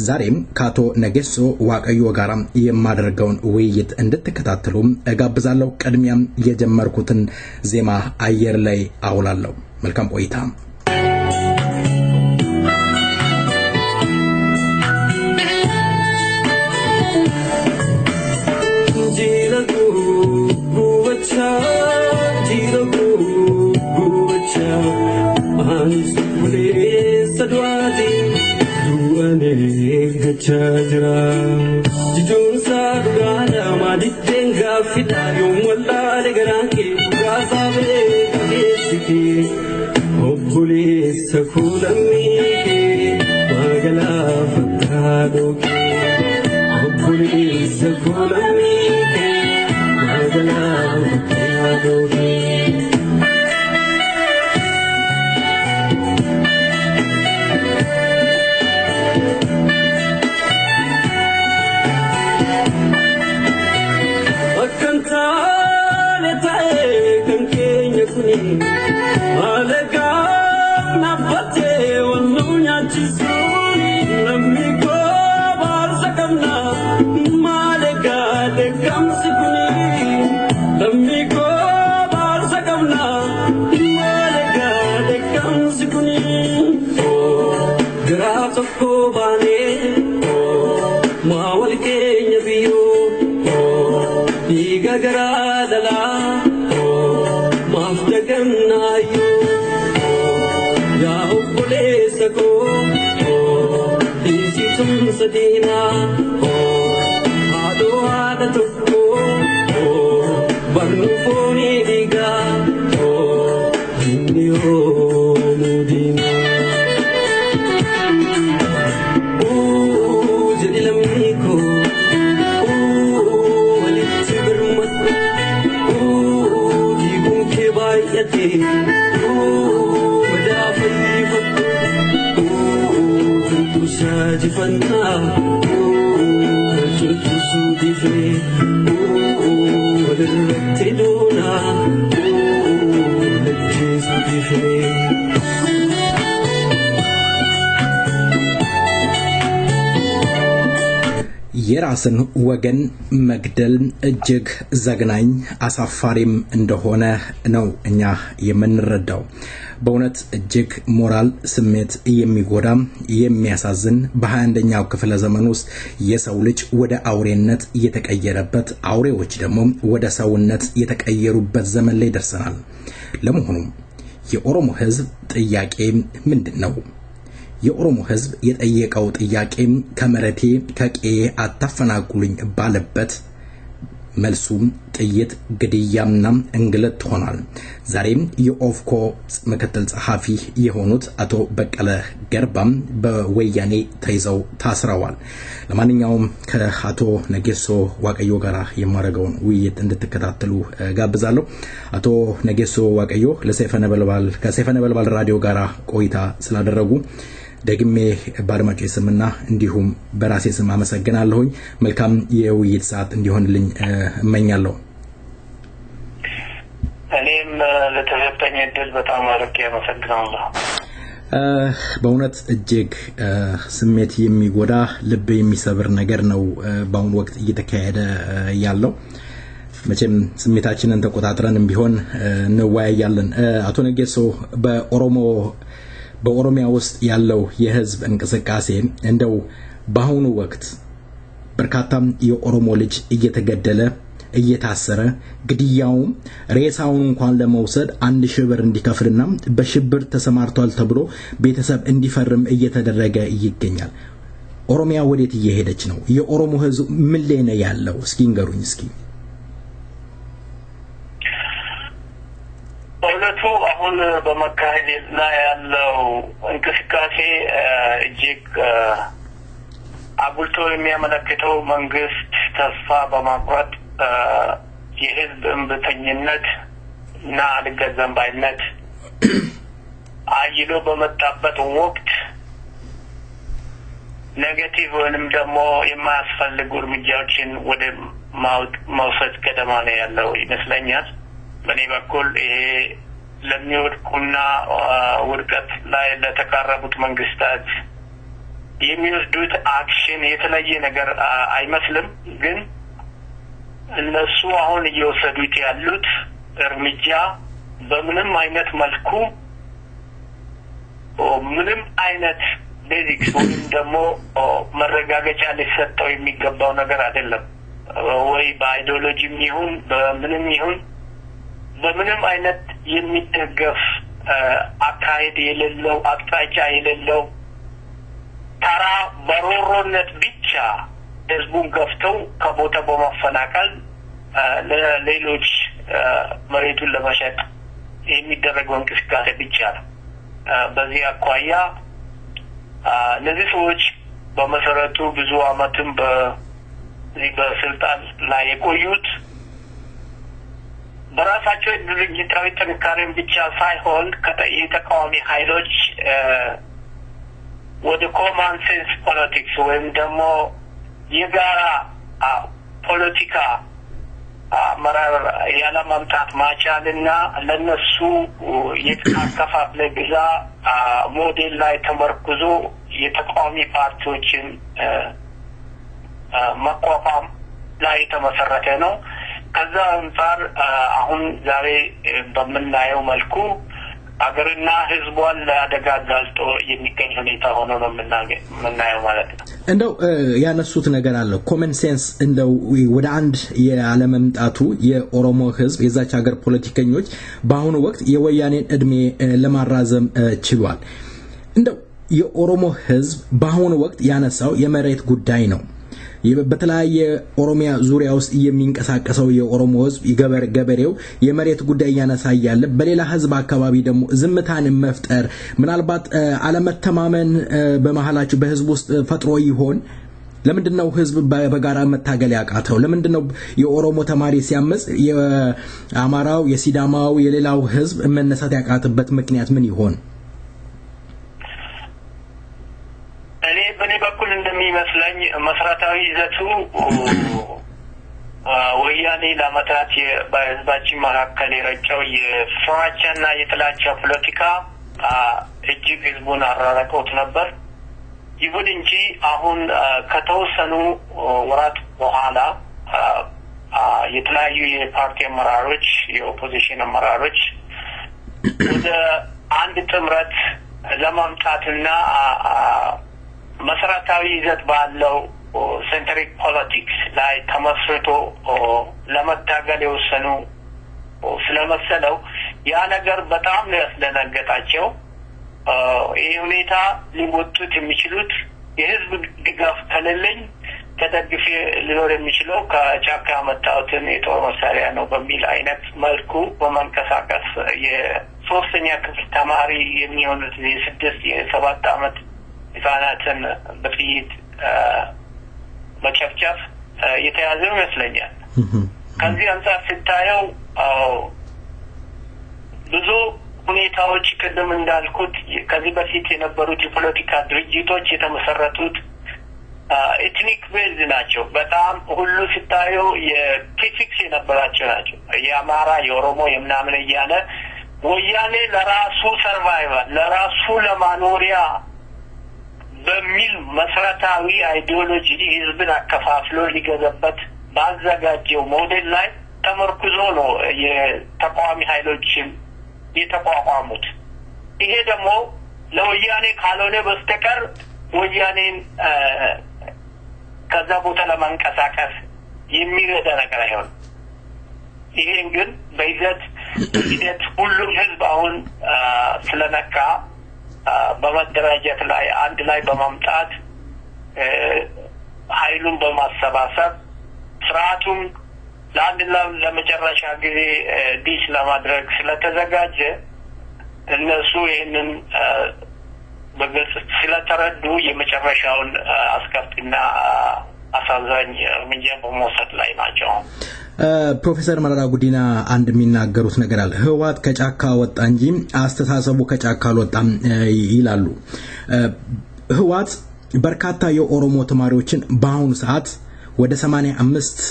ዛሬም ካቶ ነገሶ ዋቀዮ ጋራ የማደርገውን ውይይት እንድትከታተሉ እጋብዛለሁ ቀድሚያም የጀመርኩትን ዜማ አየር ላይ አውላለሁ መልካም ቆይታ chajra jijun sadana maditenga fida yumalla legaranke gasabe kesiki hopuli sakulami magala fatado hopuli sakulami magala fatado Sadina, ado ada tukko, barnuponi diga, Indio mudina. Jadi lamiko, waliti bermat, digum kebayati, madafai fatu. Sajifana, juntu sudife, lertiduna, lertis sudife. የራስን ወገን መግደል እጅግ ዘግናኝ አሳፋሪም እንደሆነ ነው እኛ የምንረዳው። በእውነት እጅግ ሞራል ስሜት የሚጎዳ የሚያሳዝን በ21ኛው ክፍለ ዘመን ውስጥ የሰው ልጅ ወደ አውሬነት የተቀየረበት አውሬዎች ደግሞ ወደ ሰውነት የተቀየሩበት ዘመን ላይ ደርሰናል። ለመሆኑ የኦሮሞ ህዝብ ጥያቄ ምንድነው? የኦሮሞ ህዝብ የጠየቀው ጥያቄ ከመረቴ ከቀዬ አታፈናቅሉኝ ባለበት መልሱ ጥይት ግድያና እንግልት ሆኗል። ዛሬም የኦፍኮ ምክትል ጸሐፊ የሆኑት አቶ በቀለ ገርባም በወያኔ ተይዘው ታስረዋል። ለማንኛውም ከአቶ ነጌሶ ዋቀዮ ጋር የማረጋውን ውይይት እንድትከታተሉ ጋብዛለሁ። አቶ ነጌሶ ዋቀዮ ለሰይፈ ነበልባል ራዲዮ ጋር ቆይታ ስላደረጉ ደግሜ ባድማጮች ስምና እንዲሁም በራሴ ስም አመሰግናለሁኝ። መልካም የውይይት ሰዓት እንዲሆንልኝ እመኛለሁ። እኔም ለተሰጠኝ እድል በጣም አርቄ አመሰግናለሁ። በእውነት እጅግ ስሜት የሚጎዳ ልብ የሚሰብር ነገር ነው በአሁኑ ወቅት እየተካሄደ ያለው። መቼም ስሜታችንን ተቆጣጥረንም ቢሆን እንወያያለን። አቶ ነጌሶ በኦሮሚያ ውስጥ ያለው የህዝብ እንቅስቃሴ እንደው በአሁኑ ወቅት በርካታ የኦሮሞ ልጅ እየተገደለ እየታሰረ ግድያው ሬሳውን እንኳን ለመውሰድ 1000 ብር እንዲከፍልና በሽብር ተሰማርቷል ተብሎ ቤተሰብ እንዲፈርም እየተደረገ ይገኛል። ኦሮሚያ ወዴት እየሄደች ነው? የኦሮሞ ህዝብ ምን ላይ ነው ያለው? እስኪ ንገሩኝ እስኪ። በእውነቱ አሁን በመካሄድ ላይ ያለው እንቅስቃሴ እጅግ አጉልቶ የሚያመለክተው መንግስት ተስፋ በማቁረጥ የህዝብ እንብተኝነት እና አልገዛም ባይነት አይሎ በመጣበት ወቅት ኔጌቲቭ ወይንም ደግሞ የማያስፈልጉ እርምጃዎችን ወደ መውሰድ ገደማ ነው ያለው ይመስለኛል። በእኔ በኩል ይሄ ለሚወድቁና ውድቀት ላይ ለተቃረቡት መንግስታት የሚወስዱት አክሽን የተለየ ነገር አይመስልም። ግን እነሱ አሁን እየወሰዱት ያሉት እርምጃ በምንም አይነት መልኩ ምንም አይነት ቤዚክስ ወይም ደግሞ መረጋገጫ ሊሰጠው የሚገባው ነገር አይደለም። ወይ በአይዲዮሎጂም ይሁን በምንም ይሁን በምንም አይነት የሚደገፍ አካሄድ የሌለው አቅጣጫ የሌለው ተራ በሮሮነት ብቻ ህዝቡን ገፍተው ከቦታ በማፈናቀል ለሌሎች መሬቱን ለመሸጥ የሚደረገው እንቅስቃሴ ብቻ ነው። በዚህ አኳያ እነዚህ ሰዎች በመሰረቱ ብዙ አመትም በስልጣን ላይ የቆዩት በራሳቸው ድርጅታዊ ጥንካሬን ብቻ ሳይሆን ከተቃዋሚ ኃይሎች ወደ ኮመን ሴንስ ፖለቲክስ ወይም ደግሞ የጋራ ፖለቲካ አመራር ያለ ማምጣት ማቻልና ለነሱ የተካከፋፍለ ግዛ ሞዴል ላይ ተመርኩዞ የተቃዋሚ ፓርቲዎችን ማቋቋም ላይ የተመሰረተ ነው። ከዛ አንፃር አሁን ዛሬ በመናየው መልኩ አገርና ህዝቧን ለአደጋ ጋልጦ የሚገኝ ሁኔታ ሆኖ ነው የምናየው ማለት ነው። እንደው ያነሱት ነገር አለ ኮመን ሴንስ እንደው ወደ አንድ የዓለምምጣቱ የኦሮሞ ህዝብ የዛች ሀገር ፖለቲከኞች በአሁኑ ወቅት የወያኔን እድሜ ለማራዘም ችሏል። እንደው የኦሮሞ ህዝብ በአሁኑ ወቅት ያነሳው የመሬት ጉዳይ ነው። በተለያየ ኦሮሚያ ዙሪያ ውስጥ የሚንቀሳቀሰው የኦሮሞ ህዝብ ገበሬው የመሬት ጉዳይ ያነሳያል። በሌላ ህዝብ አካባቢ ደግሞ ዝምታን መፍጠር ምናልባት አለመተማመን በመሃላቸው በህዝብ ውስጥ ፈጥሮ ይሆን? ለምንድነው ህዝብ በጋራ መታገል ያቃተው? ለምንድነው የኦሮሞ ተማሪ ሲያመጽ የአማራው የሲዳማው የሌላው ህዝብ መነሳት ያቃተበት ምክንያት ምን ይሆን? በኔ በኩል እንደሚመስለኝ መሰረታዊ ይዘቱ ወያኔ ለአመታት በህዝባችን መካከል የረጨው የፍራቻና የጥላቻ ፖለቲካ እጅግ ህዝቡን አራራቆት ነበር። ይሁን እንጂ አሁን ከተወሰኑ ወራት በኋላ የተለያዩ የፓርቲ አመራሮች የኦፖዚሽን አመራሮች ወደ አንድ ጥምረት ለማምጣትና መሰረታዊ ይዘት ባለው ሴንትሪክ ፖለቲክስ ላይ ተመስርቶ ለመታገል የወሰኑ ስለመሰለው ያ ነገር በጣም ያስደነገጣቸው። ይህ ሁኔታ ሊወጡት የሚችሉት የህዝብ ድጋፍ ከሌለኝ ተደግፌ ሊኖር የሚችለው ከጫካ ያመጣሁትን የጦር መሳሪያ ነው በሚል አይነት መልኩ በመንቀሳቀስ የሶስተኛ ክፍል ተማሪ የሚሆኑት የ7 አመት ህጻናትን በጥይት መጨፍጨፍ የተያዘ ይመስለኛል። ከዚህ አንፃር ስታየው ብዙ ሁኔታዎች ቅድም እንዳልኩት ከዚህ በፊት የነበሩት የፖለቲካ ድርጅቶች የተመሰረቱት ኤትኒክ ቤዝ ናቸው። በጣም ሁሉ ስታየው የፒፊክስ የነበራቸው ናቸው። የአማራ የኦሮሞ የምናምን እያለ ወያኔ ለራሱ ሰርቫይቫል ለራሱ ለማኖሪያ በሚል መሰረታዊ አይዲዮሎጂ ህዝብን አከፋፍሎ ሊገዛበት ባዘጋጀው ሞዴል ላይ ተመርኩዞ ነው የተቃዋሚ ኃይሎችን የተቋቋሙት። ይሄ ደግሞ ለወያኔ ካልሆነ በስተቀር ወያኔን ከዛ ቦታ ለማንቀሳቀስ የሚረዳ ነገር አይሆንም። ይሄን ግን በይዘት ሁሉም ህዝብ አሁን ስለነቃ በመደራጀት ላይ አንድ ላይ በማምጣት ኃይሉን በማሰባሰብ ስርዓቱን ለአንድና ለመጨረሻ ጊዜ ዲሽ ለማድረግ ስለተዘጋጀ እነሱ ይህንን በግልጽ ስለተረዱ የመጨረሻውን አስከፊና አሳዛኝ እርምጃ በመውሰድ ላይ ናቸው። ፕሮፌሰር መረራ ጉዲና አንድ የሚናገሩት ነገር አለ። ህወሓት ከጫካ ወጣ እንጂ አስተሳሰቡ ከጫካ አልወጣም ይላሉ። ህወሓት በርካታ የኦሮሞ ተማሪዎችን በአሁኑ ሰዓት ወደ 85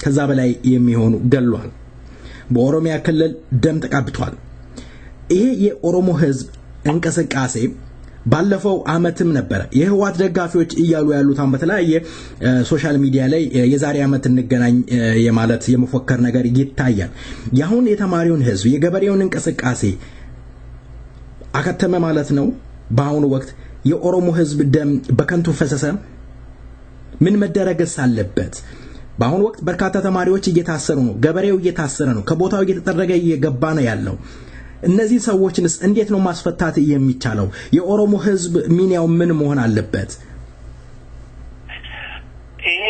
ከዛ በላይ የሚሆኑ ገሏል። በኦሮሚያ ክልል ደም ተቀብቷል። ይሄ የኦሮሞ ህዝብ እንቅስቃሴ ባለፈው አመትም ነበር የህወሓት ደጋፊዎች እያሉ ያሉት በተለያየ ሶሻል ሚዲያ ላይ የዛሬ አመት እንገናኝ የማለት የመፎከር ነገር ይታያል። ያሁን የተማሪውን ህዝብ የገበሬውን እንቅስቃሴ አከተመ ማለት ነው። በአሁኑ ወቅት የኦሮሞ ህዝብ ደም በከንቱ ፈሰሰ። ምን መደረግስ አለበት? በአሁኑ ወቅት በርካታ ተማሪዎች እየታሰሩ ነው። ገበሬው እየታሰረ ነው። ከቦታው እየተጠረገ እየገባ ነው ያለው። እነዚህ ሰዎችንስ እንዴት ነው ማስፈታት የሚቻለው? የኦሮሞ ህዝብ ሚናው ምን መሆን አለበት? ይሄ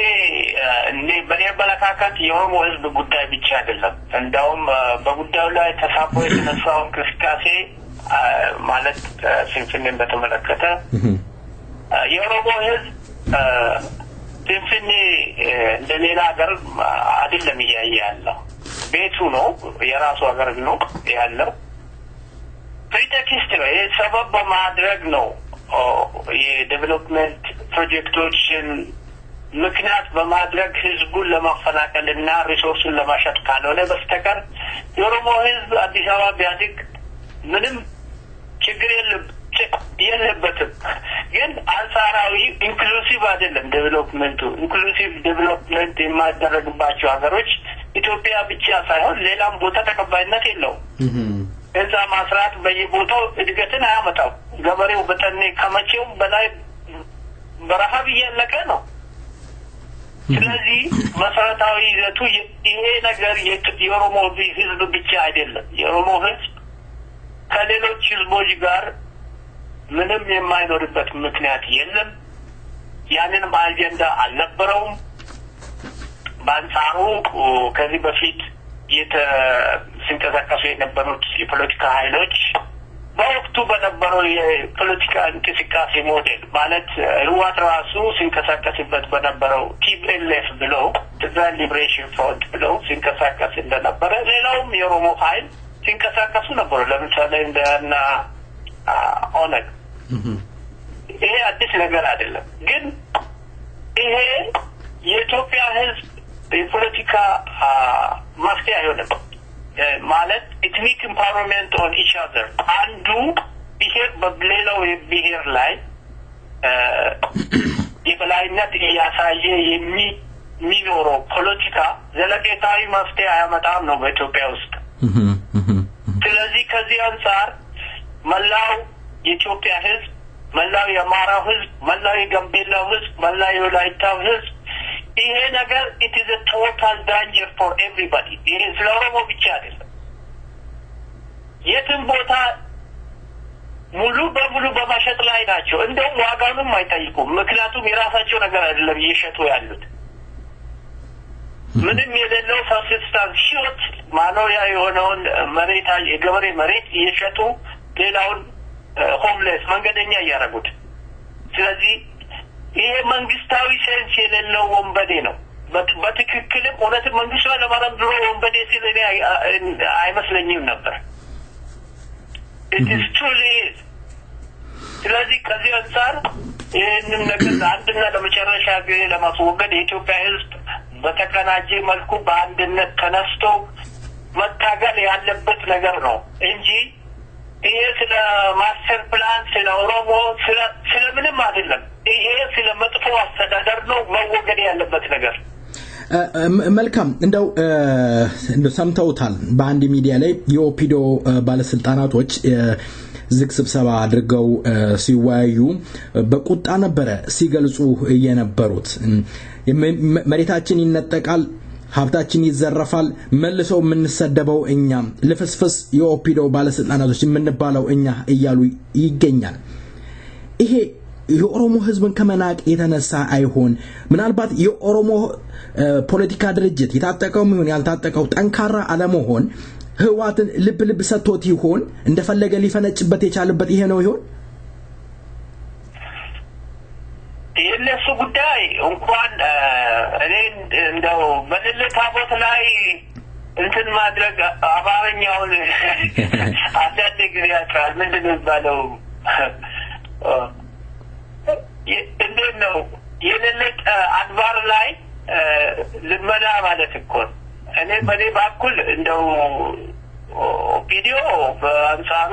በኔ አመለካከት የኦሮሞ ህዝብ ጉዳይ ብቻ አይደለም። እንደውም በጉዳዩ ላይ ተሳትፎ የተነሳው እንቅስቃሴ ማለት ፍንፍኔን በተመለከተ የኦሮሞ ህዝብ ፍንፍኔ እንደሌላ ሀገር አይደለም እያየ ያለው። ቤቱ ነው፣ የራሱ ሀገር ነው ያለው። ፕሪቴክስት ነው። ይሄ ሰበብ በማድረግ ነው የዴቨሎፕመንት ፕሮጀክቶችን ምክንያት በማድረግ ህዝቡን ለማፈናቀልና ሪሶርሱን ለማሸጥ ካልሆነ በስተቀር የኦሮሞ ህዝብ አዲስ አበባ ቢያድግ ምንም ችግር የለበትም። ግን አንጻራዊ ኢንክሉሲቭ አይደለም ዴቨሎፕመንቱ። ኢንክሉሲቭ ዴቨሎፕመንት የማይደረግባቸው ሀገሮች ኢትዮጵያ ብቻ ሳይሆን ሌላም ቦታ ተቀባይነት የለውም። እዛ ማስራት በየቦታው እድገትን አያመጣም። ገበሬው በጠኔ ከመቼውም በላይ በረሃብ እያለቀ ነው። ስለዚህ መሰረታዊ ይዘቱ ይሄ ነገር የኦሮሞ ህዝብ ብቻ አይደለም። የኦሮሞ ህዝብ ከሌሎች ህዝቦች ጋር ምንም የማይኖርበት ምክንያት የለም። ያንንም አጀንዳ አልነበረውም። በአንጻሩ ከዚህ በፊት ሲንቀሳቀሱ የነበሩት የፖለቲካ ኃይሎች በወቅቱ በነበረው የፖለቲካ እንቅስቃሴ ሞዴል ማለት ህወሓት ራሱ ሲንቀሳቀስበት በነበረው ቲፒኤልኤፍ ብለው ትግራይ ሊብሬሽን ፍሮንት ብለው ሲንቀሳቀስ እንደነበረ ሌላውም የኦሮሞ ኃይል ሲንቀሳቀሱ ነበሩ። ለምሳሌ እንደና ኦነግ። ይሄ አዲስ ነገር አይደለም። ግን ይሄ የኢትዮጵያ ህዝብ የፖለቲካ መፍትሄ አይሆንም ማለት ኢትኒክ ኢምፓወርመንት ኦን ኢች አዘር አንዱ ብሔር በሌላው ብሔር ላይ የበላይነት እያሳየ የሚኖረው ፖለቲካ ዘለቄታዊ መፍትሄ አያመጣም ነው በኢትዮጵያ ውስጥ። ስለዚህ ከዚህ አንጻር መላው የኢትዮጵያ ህዝብ፣ መላው የአማራው ህዝብ፣ መላው የጋምቤላው ህዝብ፣ መላው የወላይታው ህዝብ ይሄ ነገር it is a total danger for everybody። ይሄ ስለ ኦሮሞ ብቻ አይደለም። የትም ቦታ ሙሉ በሙሉ በማሸጥ ላይ ናቸው። እንደውም ዋጋውንም አይጠይቁም። ምክንያቱም የራሳቸው ነገር አይደለም እየሸጡ ያሉት። ምንም የሌለው ሰብስታንስ ሺት ማኖሪያ የሆነውን መሬት የገበሬ መሬት እየሸጡ ሌላውን ሆምሌስ መንገደኛ እያደረጉት። ስለዚህ ይሄ መንግስታዊ ሴንስ የሌለው ወንበዴ ነው። በትክክልም እውነትም መንግስቱ ለማለም ድሮ ወንበዴ ሲል እኔ አይመስለኝም ነበር። it is truly። ስለዚህ ከዚህ አንጻር ይህንን ነገር አንድና ለመጨረሻ ጊዜ ለማስወገድ የኢትዮጵያ ህዝብ በተቀናጀ መልኩ በአንድነት ተነስቶ መታገል ያለበት ነገር ነው እንጂ ይሄ ስለ ማስተር ፕላን ስለ ኦሮሞ ስለ ምንም አይደለም። ይሄ ስለ መጥፎ አስተዳደር ነው መወገድ ያለበት ነገር። መልካም እንደው ሰምተውታል። በአንድ ሚዲያ ላይ የኦፒዶ ባለስልጣናቶች ዝግ ስብሰባ አድርገው ሲወያዩ በቁጣ ነበረ ሲገልጹ የነበሩት። መሬታችን ይነጠቃል፣ ሀብታችን ይዘረፋል፣ መልሰው የምንሰደበው እኛ፣ ለፍስፍስ የኦፒዶ ባለስልጣናቶች የምንባለው እኛ እያሉ ይገኛል። ይሄ የኦሮሞ ህዝብን ከመናቅ የተነሳ አይሆን? ምናልባት የኦሮሞ ፖለቲካ ድርጅት የታጠቀውም ይሁን ያልታጠቀው ጠንካራ አለመሆን ህወሓትን ልብ ሰጥቶት ይሆን? እንደፈለገ ሊፈነጭበት የቻለበት ይሄ ነው ይሆን? የነሱ ጉዳይ እንኳን እኔ እንደው በሌለ ታቦት ላይ እንትን ማድረግ አማርኛውን አንዳንድ ጊዜ ያጥራል። ምንድን ነው የሚባለው? እንዴት ነው የሌለ አድባር ላይ ልመና ማለት እኮ እኔ በኔ በኩል እንደው ቪዲዮ በአንጻሩ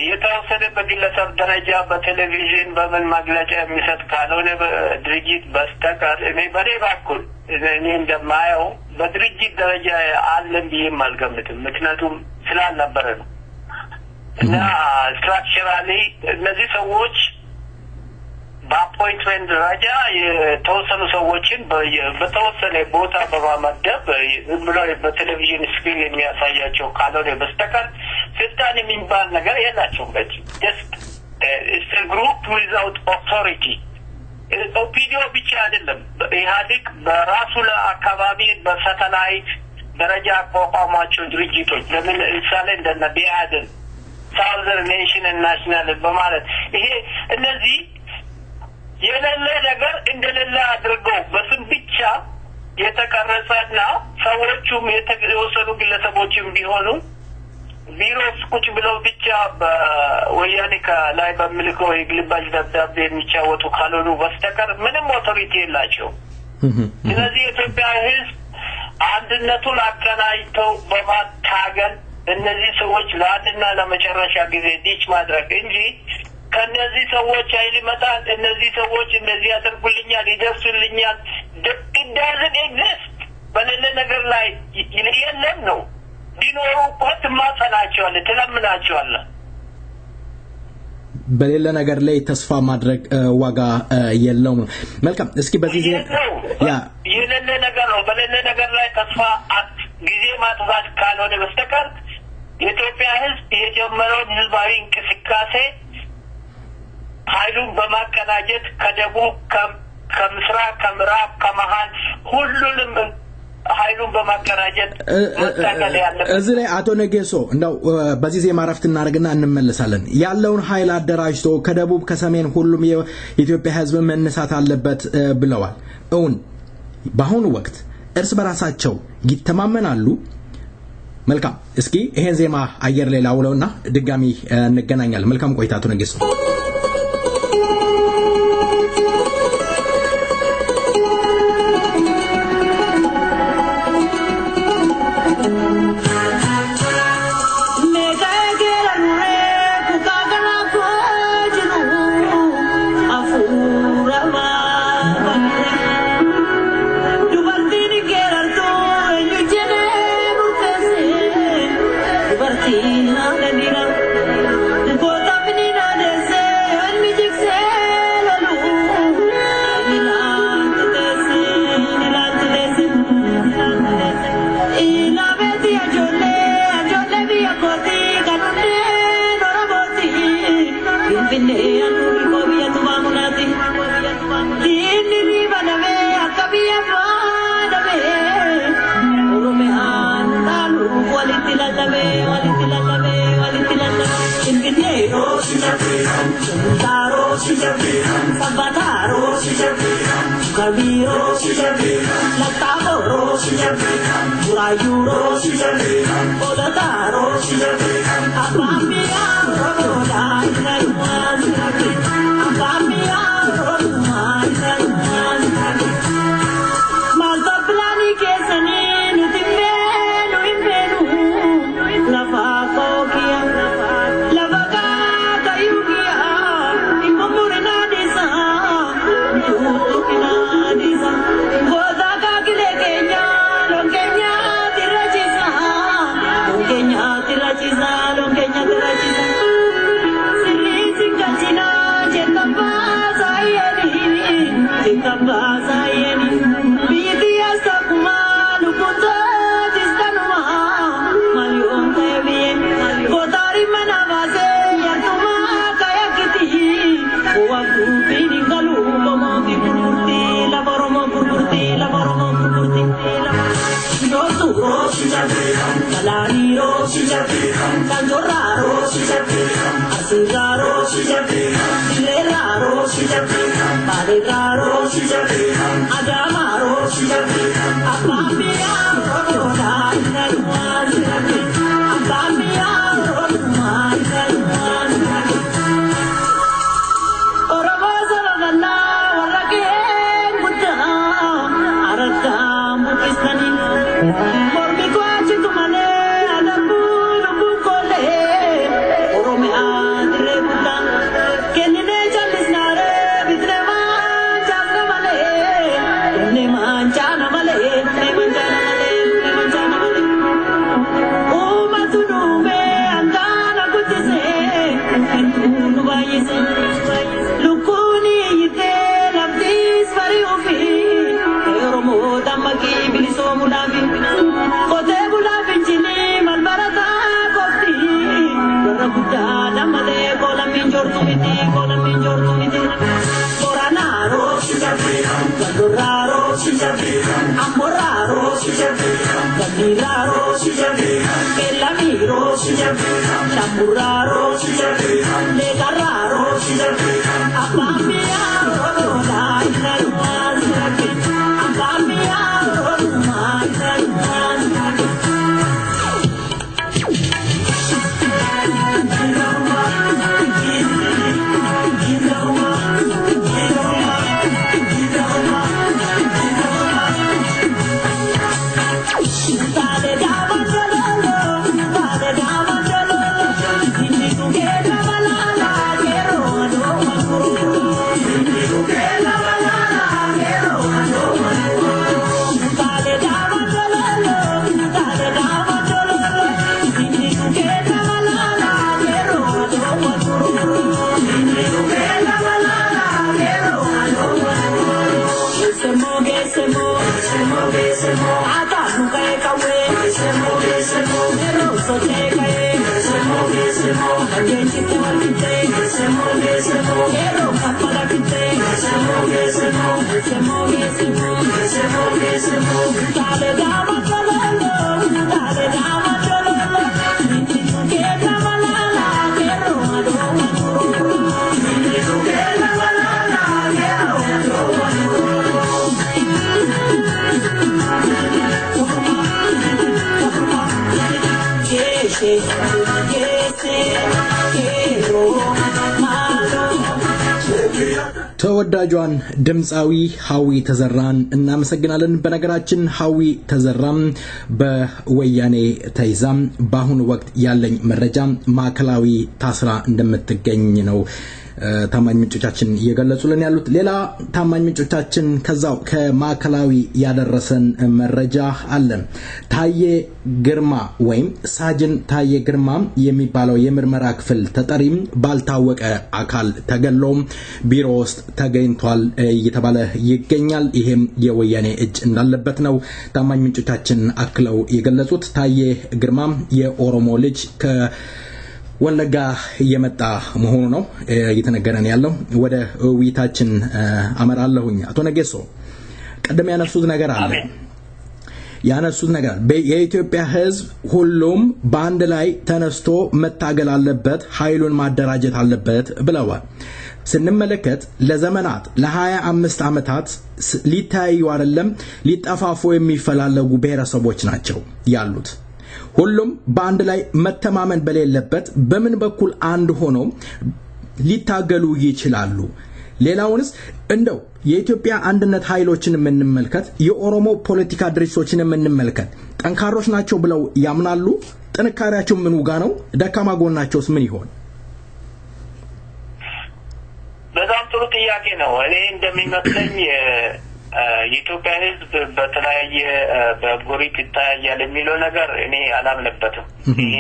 የተወሰነ በግለሰብ ደረጃ በቴሌቪዥን በምን መግለጫ የሚሰጥ ካልሆነ በድርጅት በስተቀር እኔ በኔ በኩል እኔ እንደማየው በድርጅት ደረጃ አለን ብዬም አልገምትም። ምክንያቱም ስላልነበረ ነው እና ስትራክቸራሊ እነዚህ ሰዎች በአፖ በአፖይንትመንት ደረጃ የተወሰኑ ሰዎችን በተወሰነ ቦታ በማመደብ ዝም ብሎ በቴሌቪዥን ስክሪን የሚያሳያቸው ካልሆነ በስተቀር ስልጣን የሚባል ነገር የላቸውም። just it's a group without authority. ኦፒዲዮ ብቻ አይደለም ኢህአዴግ በራሱ ለአካባቢ በሳተላይት ደረጃ አቋቋሟቸው ድርጅቶች ለምሳሌ እንደነ ቢያድን ሳውዘርን ኔሽን ናሽናል በማለት ይሄ እነዚህ የሌለ ነገር እንደሌለ አድርገው በስም ብቻ የተቀረጸና ሰዎቹም የተወሰኑ ግለሰቦችም ቢሆኑ ቢሮስ ቁጭ ብለው ብቻ በወያኔ ላይ በሚልከው የግልባጭ ደብዳቤ የሚጫወቱ ካልሆኑ በስተቀር ምንም ኦቶሪቲ የላቸው። ስለዚህ የኢትዮጵያ ሕዝብ አንድነቱን አቀናጅተው በማታገል እነዚህ ሰዎች ለአንድና ለመጨረሻ ጊዜ ዲች ማድረግ እንጂ ከነዚህ ሰዎች ኃይል ይመጣል እነዚህ ሰዎች እንደዚህ ያደርጉልኛል ይደርሱልኛል it doesn't exist በሌለ ነገር ላይ የለም ነው ቢኖሩ ቆት ማጸናቸዋል ተለምናቸዋል በሌለ ነገር ላይ ተስፋ ማድረግ ዋጋ የለውም። መልካም እስኪ በዚህ ያ የሌለ ነገር ነው በሌለ ነገር ላይ ተስፋ ጊዜ ማጥፋት ካልሆነ በስተቀር የኢትዮጵያ ሕዝብ የጀመረውን ህዝባዊ እንቅስቃሴ ኃይሉን በማቀናጀት ከደቡብ ከምስራቅ ከምዕራብ ከመሃል ሁሉንም ኃይሉን በማቀናጀት መታገል ያለበት እዚህ ላይ አቶ ነጌሶ እንደው በዚህ ዜማ ረፍት እናደርግና እንመለሳለን። ያለውን ኃይል አደራጅቶ ከደቡብ ከሰሜን ሁሉም የኢትዮጵያ ሕዝብ መነሳት አለበት ብለዋል። በአሁኑ ወቅት እርስ በራሳቸው ይተማመናሉ? መልካም እስኪ ይሄን ዜማ አየር ላይ ላውለውና ድጋሚ እንገናኛለን። መልካም ቆይታ አቶ ነጌሶ። Chana male ተወዳጇን ድምጻዊ ሀዊ ተዘራን እናመሰግናለን። በነገራችን ሀዊ ተዘራም በወያኔ ተይዛም በአሁኑ ወቅት ያለኝ መረጃ ማዕከላዊ ታስራ እንደምትገኝ ነው ታማኝ ምንጮቻችን እየገለጹልን ያሉት። ሌላ ታማኝ ምንጮቻችን ከዛው ከማዕከላዊ ያደረሰን መረጃ አለ። ታዬ ግርማ ወይም ሳጅን ታዬ ግርማ የሚባለው የምርመራ ክፍል ተጠሪም ባልታወቀ አካል ተገሎ ቢሮ ውስጥ ተገኝቷል እየተባለ ይገኛል። ይሄም የወያኔ እጅ እንዳለበት ነው ታማኝ ምንጮቻችን አክለው የገለጹት። ታዬ ግርማ የኦሮሞ ልጅ ወለጋ የመጣ መሆኑ ነው እየተነገረን ያለው። ወደ ውይይታችን አመራለሁኝ። አቶ ነጌሶ ቀደም ያነሱት ነገር አለ የኢትዮጵያ ሕዝብ ሁሉም በአንድ ላይ ተነስቶ መታገል አለበት፣ ኃይሉን ማደራጀት አለበት ብለዋል። ስንመለከት ለዘመናት ለ25 ዓመታት ሊታዩ አይደለም ሊጠፋፉ የሚፈላለጉ ብሔረሰቦች ናቸው ያሉት። ሁሉም በአንድ ላይ መተማመን በሌለበት በምን በኩል አንድ ሆነው ሊታገሉ ይችላሉ? ሌላውንስ እንደው የኢትዮጵያ አንድነት ኃይሎችን የምንመልከት የኦሮሞ ፖለቲካ ድርጅቶችን የምንመልከት ጠንካሮች ናቸው ብለው ያምናሉ? ጥንካሬያቸው ምን ውጋ ነው? ደካማ ጎናቸውስ ምን ይሆን? በጣም ጥሩ ጥያቄ ነው። እኔ እንደሚመስለኝ የኢትዮጵያ ሕዝብ በተለያየ በጎሪት ይታያል የሚለው ነገር እኔ አላምንበትም። ይሄ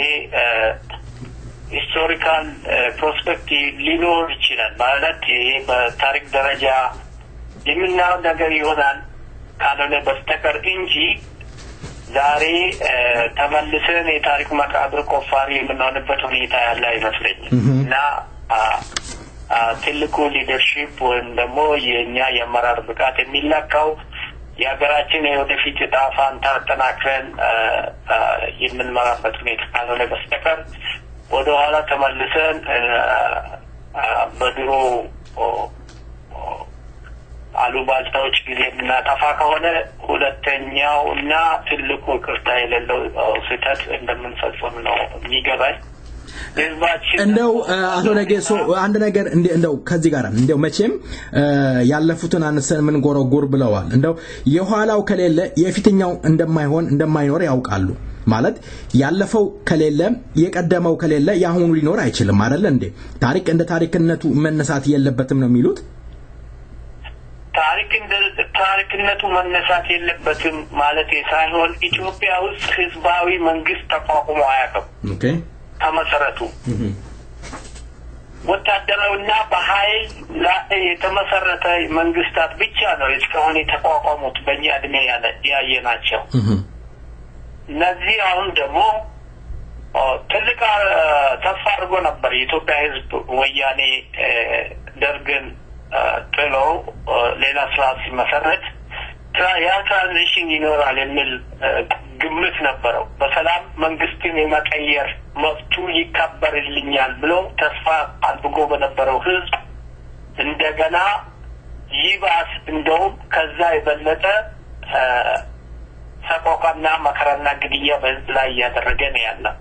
ሂስቶሪካል ፕሮስፔክቲቭ ሊኖር ይችላል ማለት ይሄ በታሪክ ደረጃ የምናየው ነገር ይሆናል ካልሆነ በስተቀር እንጂ ዛሬ ተመልሰን የታሪክ መቃብር ቆፋሪ የምንሆንበት ሁኔታ ያለ አይመስለኝም እና ትልቁ ሊደርሺፕ ወይም ደግሞ የኛ የአመራር ብቃት የሚለካው የሀገራችን የወደፊት ዕጣ ፈንታ አጠናክረን የምንመራበት ሁኔታ ካልሆነ በስተቀር ወደ ኋላ ተመልሰን በድሮ አሉባልታዎች ጊዜ የምናጠፋ ከሆነ ሁለተኛው እና ትልቁ ቅርታ የሌለው ስህተት እንደምንፈጽም ነው የሚገባኝ። እንደው አቶ ነጌሶ አንድ ነገር እንደው ከዚህ ጋር እንደው መቼም ያለፉትን አንሰን ምን ጎረጎር ብለዋል። እንደው የኋላው ከሌለ የፊትኛው እንደማይኖር ያውቃሉ ማለት ያለፈው ከሌለ የቀደመው ከሌለ ያሁኑ ሊኖር አይችልም አይደል እንዴ? ታሪክ እንደ ታሪክነቱ መነሳት የለበትም ነው የሚሉት። ታሪክነቱ መነሳት የለበትም ማለት ሳይሆን ኢትዮጵያ ውስጥ ህዝባዊ መንግስት ተቋቁሞ አያውቅም። ኦኬ ተመሰረቱ ወታደራዊና በኃይል ላይ የተመሰረተ መንግስታት ብቻ ነው እስካሁን የተቋቋሙት በእኛ እድሜ ያየናቸው። እነዚህ አሁን ደግሞ ትልቅ ተስፋ አድርጎ ነበር የኢትዮጵያ ህዝብ ወያኔ ደርግን ጥሎ ሌላ ስርዓት ሲመሰረት ያ ትራንዚሽን ይኖራል የሚል ግምት ነበረው። በሰላም መንግስትን የመቀየር መብቱ ይከበርልኛል ብሎ ተስፋ አድርጎ በነበረው ህዝብ እንደገና ይባስ እንደውም ከዛ የበለጠ ሰቆቃና መከራና ግድያ በህዝብ ላይ እያደረገ ነው ያለው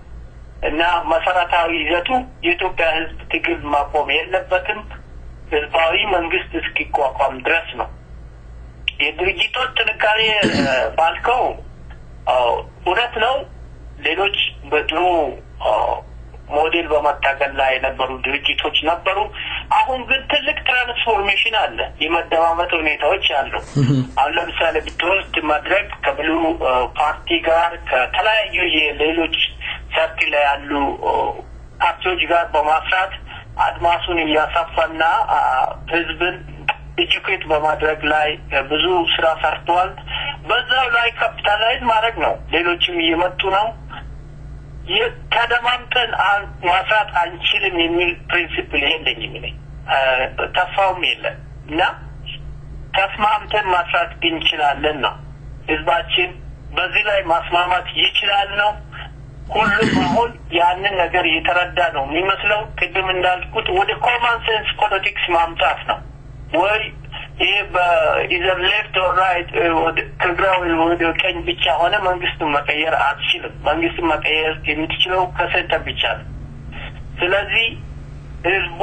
እና መሰረታዊ ይዘቱ የኢትዮጵያ ህዝብ ትግል ማቆም የለበትም ህዝባዊ መንግስት እስኪቋቋም ድረስ ነው። የድርጅቶች ጥንካሬ ባልከው እውነት ነው። ሌሎች በድሮ ሞዴል በመታገል ላይ የነበሩ ድርጅቶች ነበሩ። አሁን ግን ትልቅ ትራንስፎርሜሽን አለ። የመደማመጥ ሁኔታዎች አሉ። አሁን ለምሳሌ ብትወስድ መድረክ ከብሉ ፓርቲ ጋር ከተለያዩ የሌሎች ሰርክል ላይ ያሉ ፓርቲዎች ጋር በማስራት አድማሱን እያሰፋና ህዝብን ኤጁኬት በማድረግ ላይ ብዙ ስራ ሰርተዋል። በዛው ላይ ካፒታላይዝ ማድረግ ነው። ሌሎችም እየመጡ ነው። ተደማምጠን ማስራት አንችልም የሚል ፕሪንሲፕል የለኝም እኔ ተስፋውም የለም እና ተስማምተን ማስራት እንችላለን ነው። ህዝባችን በዚህ ላይ ማስማማት ይችላል ነው። ሁሉም አሁን ያንን ነገር እየተረዳ ነው የሚመስለው። ቅድም እንዳልኩት ወደ ኮመን ሴንስ ፖለቲክስ ማምጣት ነው ወይ ይሄ በኢዘር ሌፍት ኦር ራይት ከግራ ወደ ቀኝ ብቻ ሆነ መንግስቱን መቀየር አትችልም። መንግስቱን መቀየር የምትችለው ከሴንተር ብቻ ነው። ስለዚህ ህዝቡ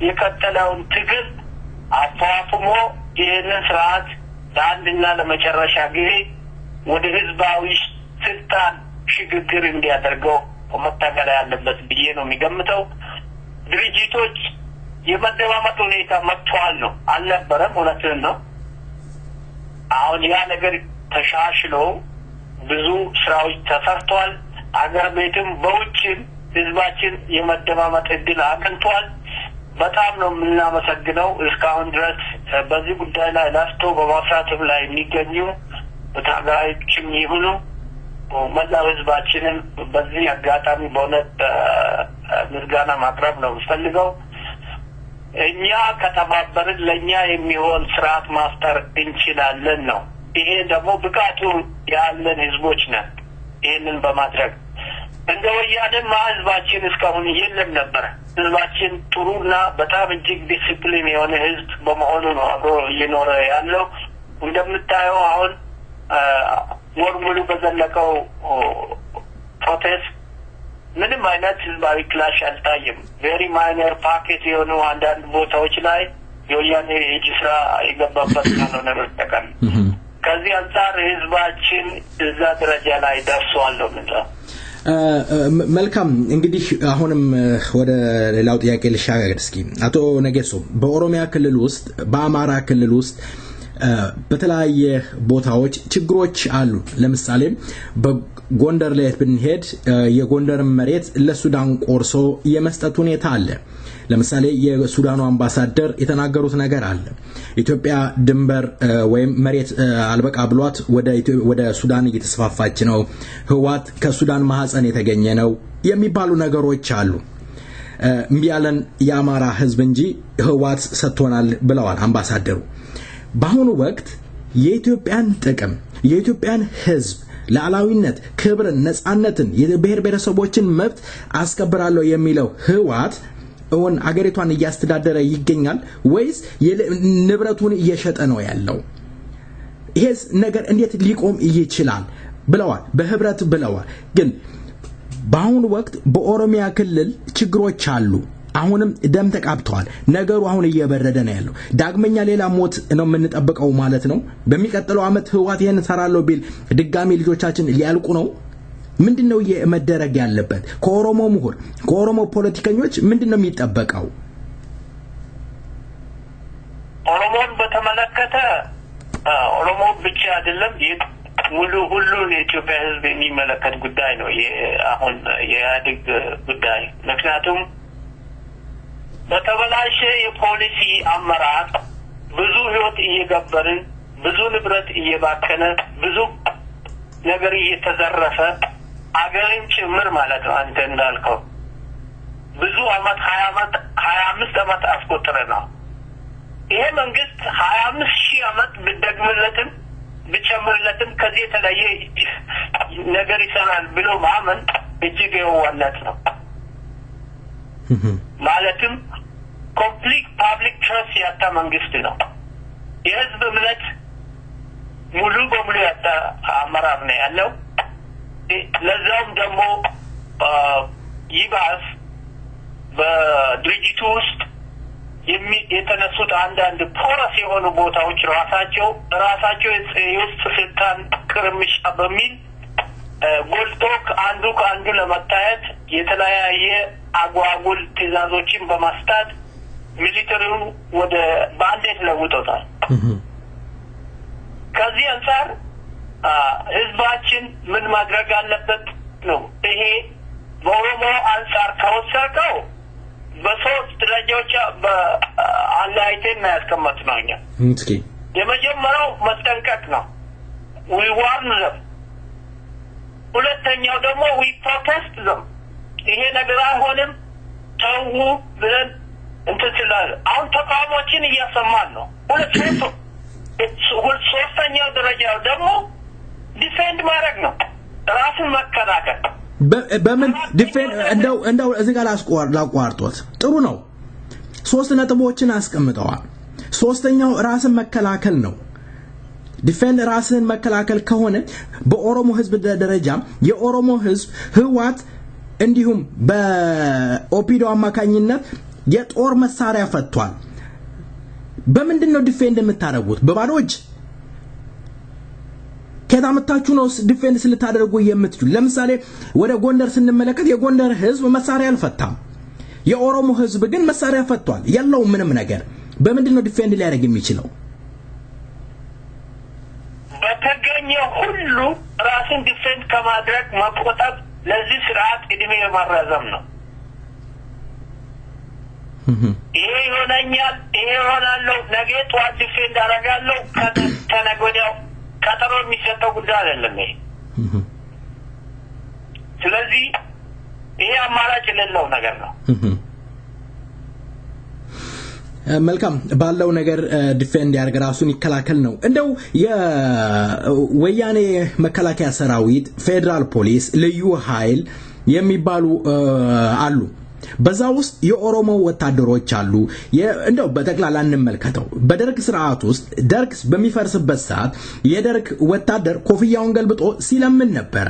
የቀጠለውን ትግል አፋፍሞ ይህንን ስርዓት ለአንድና ለመጨረሻ ጊዜ ወደ ህዝባዊ ስልጣን ሽግግር እንዲያደርገው መታገል ያለበት ብዬ ነው የሚገምተው። ድርጅቶች የመደማመጥ ሁኔታ መጥቷል ነው አልነበረም። እውነትን ነው። አሁን ያ ነገር ተሻሽሎ ብዙ ስራዎች ተሰርቷል። አገር ቤትም በውጭም ህዝባችን የመደማመጥ እድል አግኝቷል። በጣም ነው የምናመሰግነው። እስካሁን ድረስ በዚህ ጉዳይ ላይ ላስቶ በማስራትም ላይ የሚገኙ ታጋዮችም ይሁኑ መላው ህዝባችንን በዚህ አጋጣሚ በእውነት ምስጋና ማቅረብ ነው የምፈልገው። እኛ ከተባበርን ለእኛ የሚሆን ስርዓት ማፍጠር እንችላለን ነው። ይሄ ደግሞ ብቃቱ ያለን ህዝቦች ነን። ይህንን በማድረግ እንደ ወያኔማ ህዝባችን እስካሁን የለም ነበር። ህዝባችን ጥሩና በጣም እጅግ ዲሲፕሊን የሆነ ህዝብ በመሆኑ ነው አብሮ እየኖረ ያለው። እንደምታየው አሁን ወር ሙሉ በዘለቀው ፕሮቴስት ምንም አይነት ህዝባዊ ክላሽ አልታየም። ቬሪ ማይነር ፓኬት የሆኑ አንዳንድ ቦታዎች ላይ የወያኔ እጅ ስራ የገባበት ነው ነገር ተቀም ከዚህ አንጻር ህዝባችን እዛ ደረጃ ላይ ደርሷል ነው። መልካም እንግዲህ አሁንም ወደ ሌላው ጥያቄ ልሻገር እስኪ። አቶ ነገሶ በኦሮሚያ ክልል ውስጥ በአማራ ክልል ውስጥ በተለያየ ቦታዎች ችግሮች አሉ። ለምሳሌ በጎንደር ላይ ብንሄድ የጎንደር መሬት ለሱዳን ቆርሶ የመስጠት ሁኔታ አለ። ለምሳሌ የሱዳኑ አምባሳደር የተናገሩት ነገር አለ። ኢትዮጵያ ድንበር ወይም መሬት አልበቃ ብሏት ወደ ሱዳን እየተስፋፋች ነው፣ ህዋት ከሱዳን ማህፀን የተገኘ ነው የሚባሉ ነገሮች አሉ። እምቢ ያለን የአማራ ህዝብ እንጂ ህዋት ሰጥቶናል ብለዋል አምባሳደሩ። በአሁኑ ወቅት የኢትዮጵያን ጥቅም የኢትዮጵያን ህዝብ ሉዓላዊነት፣ ክብርን፣ ነጻነትን፣ የብሔር ብሔረሰቦችን መብት አስከብራለሁ የሚለው ህዋት እውን አገሪቷን እያስተዳደረ ይገኛል ወይስ ንብረቱን እየሸጠ ነው ያለው? ይሄስ ነገር እንዴት ሊቆም ይችላል ብለዋል። በህብረት ብለዋል። ግን በአሁኑ ወቅት በኦሮሚያ ክልል ችግሮች አሉ። አሁንም ደም ተቃብተዋል። ነገሩ አሁን እየበረደ ነው ያለው። ዳግመኛ ሌላ ሞት ነው የምንጠብቀው ማለት ነው። በሚቀጥለው አመት ህዋት ይሄን ሰራለው ቢል ድጋሚ ልጆቻችን ሊያልቁ ነው። ምንድነው የመደረግ ያለበት? ከኦሮሞ ምሁር ከኦሮሞ ፖለቲከኞች ምንድነው የሚጠበቀው? ኦሮሞን በተመለከተ ኦሮሞ ብቻ አይደለም ሁሉን የኢትዮጵያ ህዝብ የሚመለከት ጉዳይ ነው አሁን የኢህአዴግ ጉዳይ። ምክንያቱም በተበላሸ የፖሊሲ አመራር ብዙ ህይወት እየገበርን ብዙ ንብረት እየባከነ ብዙ ነገር እየተዘረፈ አገርን ጭምር ማለት ነው አንተ እንዳልከው ብዙ አመት 25 አመት አስቆጥረናል። ይሄ መንግስት 25000 ዓመት ብደግምለትም ብጨምርለትም ከዚህ የተለየ ነገር ይሰራል ብሎ ማመን እጅግ የዋህነት ነው። ማለትም ኮምፕሊት ፐብሊክ ትረስት ያጣ መንግስት ነው። የህዝብ እምነት ሙሉ በሙሉ ያጣ አመራር ነው ያለው። ለዛውም ደግሞ ይባስ በድርጅቱ ውስጥ የተነሱት አንዳንድ ፖረስ የሆኑ ቦታዎች ራሳቸው የውስጥ ስልጣን ቅርምሻ በሚል ጎልቶ ከአንዱ ለመታየት የተለያየ አጓጉል ትዕዛዞችን በማስታት ሚሊተሪው ወደ ባንዴት ለውጦታል። ከዚህ አንፃር ህዝባችን ምን ማድረግ አለበት ነው? ይሄ በኦሮሞ አንፃር ከወሰድከው በሶስት ደረጃዎች በአላይቴን ያስቀመጥነው እኛ። የመጀመሪያው መጠንቀቅ ነው። we warn them። ሁለተኛው ደግሞ we protest them። ይሄ ነገር አይሆንም ተው ብለን እንትላለን። አሁን ተቃውሞችን እያሰማን ነው። ሶስተኛው ደረጃው ደግሞ ዲፌንድ ማድረግ ነው፣ ራስን መከላከል። በምን ዲፌንድ እንደው እዚህ ጋር ላቋርጦት ጥሩ ነው። 3 ነጥቦችን አስቀምጠዋል። ሶስተኛው ራስን መከላከል ነው። ዲፌንድ ራስን መከላከል ከሆነ በኦሮሞ ህዝብ ደረጃ የኦሮሞ ህዝብ ህዋት እንዲሁም በኦፒዶ አማካኝነት የጦር መሳሪያ ፈቷል። በምንድነው ዲፌንድ የምታደርጉት? በባዶ እጅ ከታመታችሁ ነው ዲፌንድ ስለታደርጉ የምትችሉ። ለምሳሌ ወደ ጎንደር ስንመለከት የጎንደር ህዝብ መሳሪያ አልፈታም። የኦሮሞ ህዝብ ግን መሳሪያ ፈቷል። ያለው ምንም ነገር በምንድነው ዲፌንድ ሊያደርግ የሚችለው? በተገኘው ሁሉ ራስን ዲፌንድ ከማድረግ መቆጠብ ለዚህ ስርዓት እድሜ ማራዘም ነው። ይሄ ይሆነኛል፣ ይሄ ይሆናለሁ፣ ነገ ጠዋት ዲፌንድ አደርጋለሁ ከነገ ወዲያው ቀጠሮ የሚሰጠው ጉዳይ አይደለም ይሄ። ስለዚህ ይሄ አማራጭ የሌለው ነገር ነው። መልካም ባለው ነገር ዲፌንድ ያርግ ራሱን ይከላከል ነው። እንደው የወያኔ መከላከያ ሰራዊት፣ ፌደራል ፖሊስ፣ ልዩ ኃይል የሚባሉ አሉ። በዛ ውስጥ የኦሮሞ ወታደሮች አሉ። እንደው በተክላላ እንመልከተው። በደርግ ስርዓት ውስጥ ደርግ በሚፈርስበት ሰዓት የደርግ ወታደር ኮፍያውን ገልብጦ ሲለምን ነበር።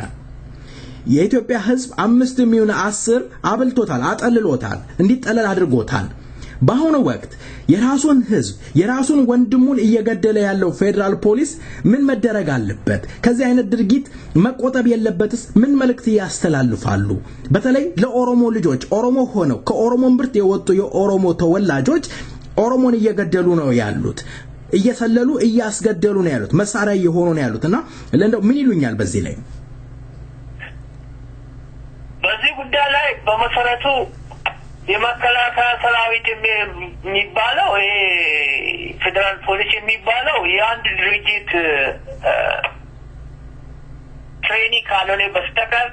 የኢትዮጵያ ህዝብ 5 ሚሊዮን 10 አብልቶታል፣ አጠልሎታል፣ እንዲጠለል አድርጎታል። በአሁኑ ወቅት የራሱን ህዝብ የራሱን ወንድሙን እየገደለ ያለው ፌደራል ፖሊስ ምን መደረግ አለበት? ከዚህ አይነት ድርጊት መቆጠብ የለበትስ? ምን መልእክት ያስተላልፋሉ? በተለይ ለኦሮሞ ልጆች ኦሮሞ ሆነው ከኦሮሞ ምርት የወጡ የኦሮሞ ተወላጆች ኦሮሞን እየገደሉ ነው ያሉት፣ እየሰለሉ እያስገደሉ ነው ያሉት፣ መሳሪያ እየሆኑ ነው ያሉትና ለእንደው ምን ይሉኛል በዚህ ላይ? በዚህ ጉዳይ ላይ በመሰረቱ የመከላከያ ሰራዊት የሚባለው ይሄ ፌደራል ፖሊስ የሚባለው የአንድ ድርጅት ትሬኒንግ ካልሆነ በስተቀር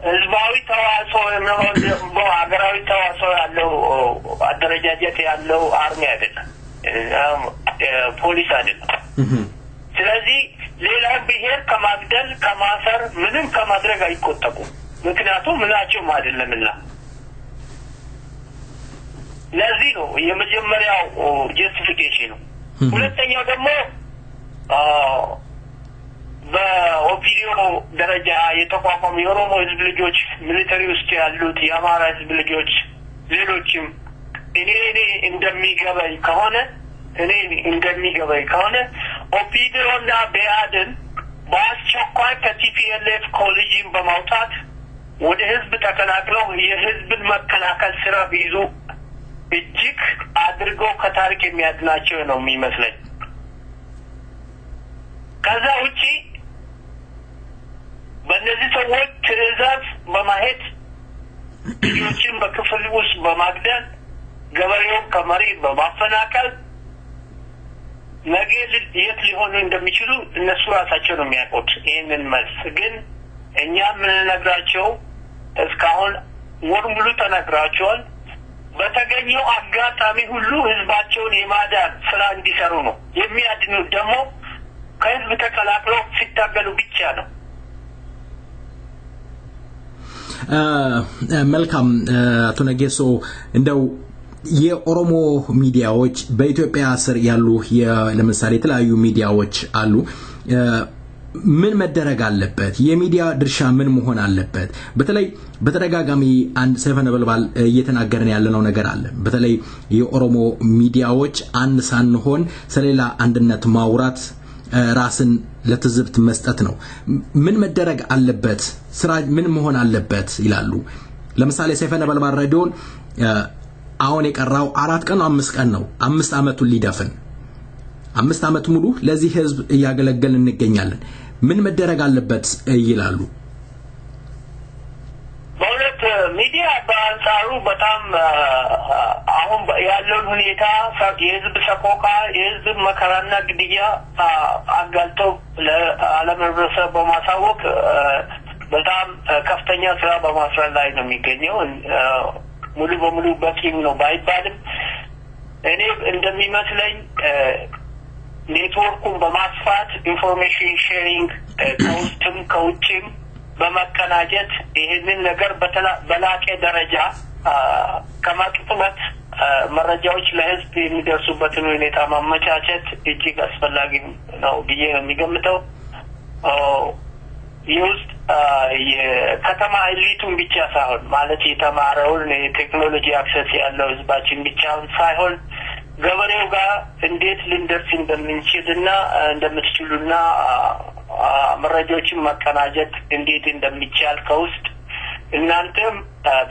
ህዝባዊ ተዋጽኦ ነው፣ ሀገራዊ ተዋጽኦ ያለው አደረጃጀት ያለው አርሚ አይደለም፣ ፖሊስ አይደለም። ስለዚህ ሌላው ብሔር ከማግደል ከማሰር ምንም ከማድረግ አይቆጠቡም። ምክንያቱም ምናቸውም አይደለምና። ለዚህ ነው የመጀመሪያው ጀስቲፊኬሽን ነው። ሁለተኛው ደግሞ በኦፒዲዮ ደረጃ የተቋቋሙ የኦሮሞ ህዝብ ልጆች ሚሊተሪ ውስጥ ያሉት የአማራ ህዝብ ልጆች ሌሎችም እኔ እንደሚገባኝ ከሆነ ኦፒዲዮና በያድን በአስቸኳይ ከቲፒኤልኤፍ ኮሊዥን በማውጣት ወደ ህዝብ ተቀላቅለው የህዝብን መከላከል ስራ ቢይዙ እጅግ አድርገው ከታሪክ የሚያድናቸው ነው የሚመስለኝ። ከዛ ውጪ በእነዚህ ሰዎች ትዕዛዝ በማሄድ ልጆችን በክፍል ውስጥ በማግደል ገበሬውን ከመሬት በማፈናቀል ነገ የት ሊሆኑ እንደሚችሉ እነሱ ራሳቸው ነው የሚያውቁት። ይህንን መልስ ግን እኛ ምን ነግራቸው እስካሁን ወር ሙሉ ተነግራቸዋል። በተገኘው አጋጣሚ ሁሉ ህዝባቸውን የማዳን ስራ እንዲሰሩ ነው። የሚያድኑት ደግሞ ከህዝብ ተቀላቅለው ሲታገሉ ብቻ ነው። መልካም አቶ ነጌሶ እንደው የኦሮሞ ሚዲያዎች በኢትዮጵያ ስር ያሉ ለምሳሌ የተለያዩ ሚዲያዎች አሉ ምን መደረግ አለበት የሚዲያ ድርሻ ምን መሆን አለበት በተለይ በተደጋጋሚ አንድ ሰይፈ ነበልባል እየተናገረን ያለነው ነገር አለ በተለይ የኦሮሞ ሚዲያዎች አንድ ሳንሆን ስለሌላ አንድነት ማውራት ራስን ለትዝብት መስጠት ነው ምን መደረግ አለበት ስራ ምን መሆን አለበት ይላሉ ለምሳሌ ሰይፈ ነበልባል ሬዲዮን አሁን የቀራው 4 ቀን 5 ቀን ነው 5 አመቱን ሊደፍን 5 አመት ሙሉ ለዚህ ህዝብ ያገለገልን እንገኛለን ምን መደረግ አለበት ይላሉ በእውነት ሚዲያ በአንጻሩ በጣም አሁን ያለው ሁኔታ የህዝብ ሰቆቃ የህዝብ መከራና ግድያ አጋልጠው ለዓለም ህብረተሰብ በማሳወቅ በጣም ከፍተኛ ስራ በማስራት ላይ ነው የሚገኘው ሙሉ በሙሉ በቂም ነው ባይባልም እኔ እንደሚመስለኝ ኔትወርኩን በማስፋት ኢንፎርሜሽን ሼሪንግ ከውስጥም ከውጭም በመቀናጀት ይህንን ነገር በላቀ ደረጃ ከማቅጥመት መረጃዎች ለህዝብ የሚደርሱበትን ሁኔታ ማመቻቸት እጅግ አስፈላጊ ነው ብዬ ነው የሚገምተው የውስጥ የከተማ ኤሊቱን ብቻ ሳይሆን ማለት የተማረውን የቴክኖሎጂ አክሰስ ያለው ህዝባችን ብቻ ሳይሆን ገበሬው ጋር እንዴት ልንደርስ እንደምንችልና እንደምትችሉና መረጃዎችን መቀናጀት እንዴት እንደሚቻል ከውስጥ እናንተም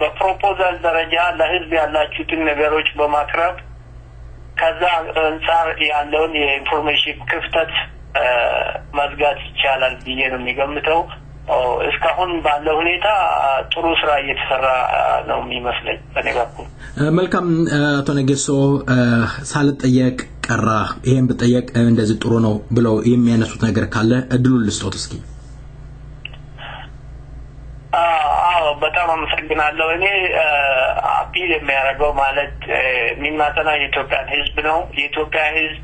በፕሮፖዛል ደረጃ ለህዝብ ያላችሁትን ነገሮች በማቅረብ ከዛ አንፃር ያለውን የኢንፎርሜሽን ክፍተት ማዝጋት ይቻላል ብዬ ነው የሚገምተው እስካሁን ባለው ሁኔታ ጥሩ ስራ እየተሰራ ነው የሚመስለኝ በኔ በኩል መልካም አቶ ነጌሶ ሳልጠየቅ ቀራ ይሄን ብጠየቅ እንደዚህ ጥሩ ነው ብለው የሚያነሱት ነገር ካለ እድሉን ልስጦት እስኪ በጣም አመሰግናለሁ እኔ አፒል የሚያደርገው ማለት የሚማጠና የኢትዮጵያን ህዝብ ነው የኢትዮጵያ ህዝብ